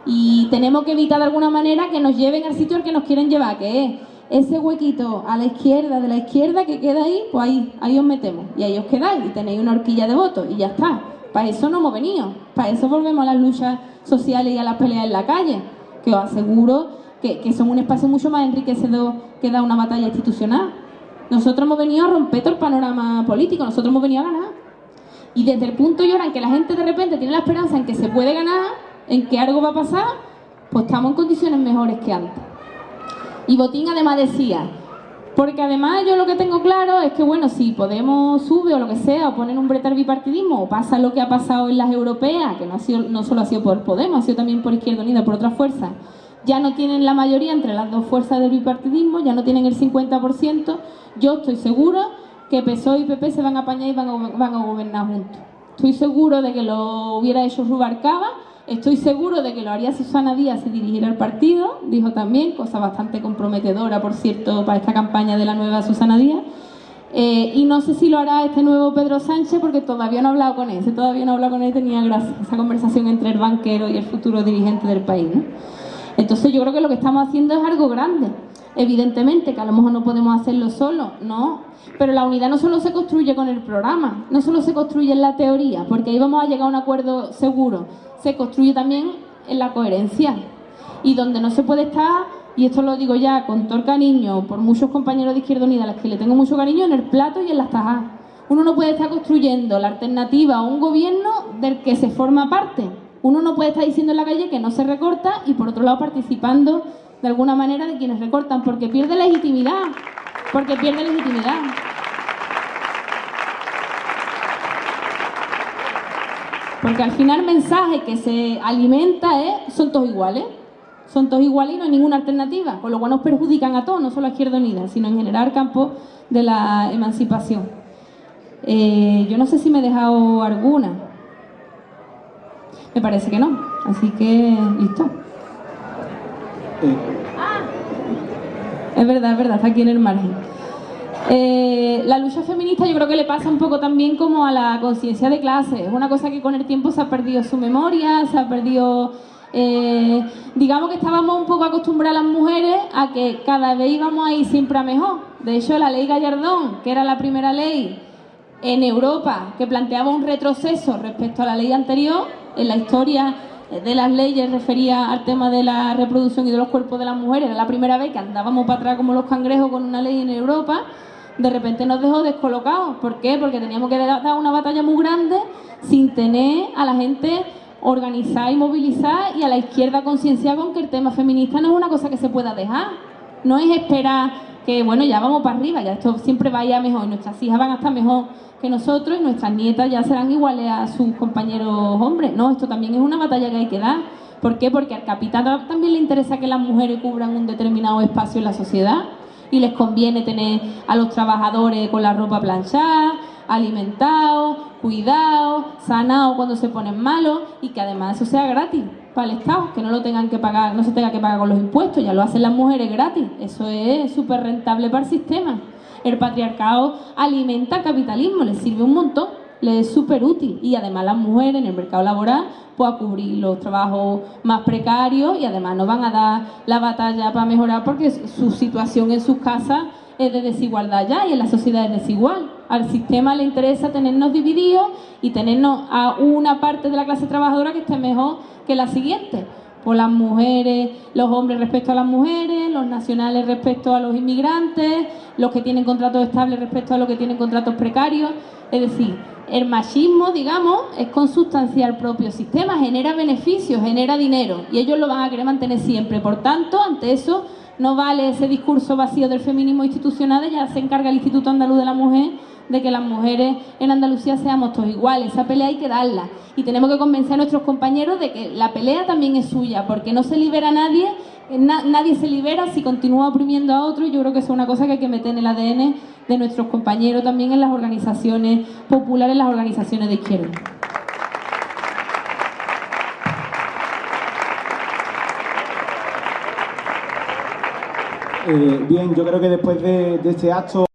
y tenemos que evitar de alguna manera que nos lleven al sitio al que nos quieren llevar, que es ese huequito a la izquierda, de la izquierda que queda ahí, pues ahí os metemos y ahí os quedáis y tenéis una horquilla de votos y ya está. Para eso no hemos venido, para eso volvemos a las luchas sociales y a las peleas en la calle, que os aseguro que son un espacio mucho más enriquecedor que da una batalla institucional. Nosotros hemos venido a romper todo el panorama político, nosotros hemos venido a ganar. Y desde el punto y hora en que la gente de repente tiene la esperanza en que se puede ganar, en que algo va a pasar, pues estamos en condiciones mejores que antes. Y Botín además decía, porque además yo lo que tengo claro es que, bueno, si Podemos sube o lo que sea, o ponen un brete al bipartidismo, o pasa lo que ha pasado en las europeas, que no solo ha sido por Podemos, ha sido también por Izquierda Unida, por otras fuerzas, ya no tienen la mayoría entre las 2 fuerzas del bipartidismo, ya no tienen el 50%, yo estoy seguro que PSOE y PP se van a apañar y van a gobernar juntos. Estoy seguro de que lo hubiera hecho Rubalcaba, estoy seguro de que lo haría Susana Díaz si dirigiera el partido, dijo también, cosa bastante comprometedora, por cierto, para esta campaña de la nueva Susana Díaz. Y no sé si lo hará este nuevo Pedro Sánchez, porque todavía no he hablado con él, tenía gracia esa conversación entre el banquero y el futuro dirigente del país, ¿no? Entonces yo creo que lo que estamos haciendo es algo grande. Evidentemente que a lo mejor no podemos hacerlo solo, no, pero la unidad no solo se construye con el programa, no solo se construye en la teoría, porque ahí vamos a llegar a un acuerdo seguro, se construye también en la coherencia. Y donde no se puede estar, y esto lo digo ya con todo el cariño, por muchos compañeros de Izquierda Unida a los que le tengo mucho cariño, en el plato y en las tajas. Uno no puede estar construyendo la alternativa a un gobierno del que se forma parte. Uno no puede estar diciendo en la calle que no se recorta y por otro lado participando de alguna manera de quienes recortan, porque pierde legitimidad, Porque al final el mensaje que se alimenta es, son todos iguales y no hay ninguna alternativa, con lo cual nos perjudican a todos, no solo a Izquierda Unida, sino en general al campo de la emancipación. Yo no sé si me he dejado alguna, me parece que no, así que listo. Es verdad, está aquí en el margen. La lucha feminista yo creo que le pasa un poco también como a la conciencia de clase. Es una cosa que con el tiempo se ha perdido su memoria, se ha perdido... digamos que estábamos un poco acostumbradas las mujeres a que cada vez íbamos a ir siempre a mejor. De hecho, la ley Gallardón, que era la primera ley en Europa que planteaba un retroceso respecto a la ley anterior, en la historia de las leyes refería al tema de la reproducción y de los cuerpos de las mujeres, era la primera vez que andábamos para atrás como los cangrejos con una ley en Europa, de repente nos dejó descolocados. ¿Por qué? Porque teníamos que dar una batalla muy grande sin tener a la gente organizada y movilizada y a la izquierda concienciada con que el tema feminista no es una cosa que se pueda dejar, no es esperar que, bueno, ya vamos para arriba, ya esto siempre vaya mejor, y nuestras hijas van a estar mejor que nosotros y nuestras nietas ya serán iguales a sus compañeros hombres. No, esto también es una batalla que hay que dar. ¿Por qué? Porque al capital también le interesa que las mujeres cubran un determinado espacio en la sociedad y les conviene tener a los trabajadores con la ropa planchada, alimentados, cuidados, sanados cuando se ponen malos y que además eso sea gratis para el Estado, que no lo tengan que pagar, no se tenga que pagar con los impuestos, ya lo hacen las mujeres gratis. Eso es súper rentable para el sistema. El patriarcado alimenta el capitalismo, le sirve un montón, le es súper útil y además las mujeres en el mercado laboral pues a cubrir los trabajos más precarios y además nos van a dar la batalla para mejorar porque su situación en sus casas de desigualdad ya, y en la sociedad es desigual. Al sistema le interesa tenernos divididos y tenernos a una parte de la clase trabajadora que esté mejor que la siguiente. Por las mujeres, los hombres respecto a las mujeres, los nacionales respecto a los inmigrantes, los que tienen contratos estables respecto a los que tienen contratos precarios. Es decir, el machismo, digamos, es consubstancial al propio sistema, genera beneficios, genera dinero, y ellos lo van a querer mantener siempre. Por tanto, ante eso no vale ese discurso vacío del feminismo institucional. Ya se encarga el Instituto Andaluz de la Mujer de que las mujeres en Andalucía seamos todos iguales. Esa pelea hay que darla, y tenemos que convencer a nuestros compañeros de que la pelea también es suya, porque no se libera nadie, nadie se libera si continúa oprimiendo a otro. Y yo creo que eso es una cosa que hay que meter en el ADN de nuestros compañeros también en las organizaciones populares, en las organizaciones de izquierda. Bien, yo creo que después de este acto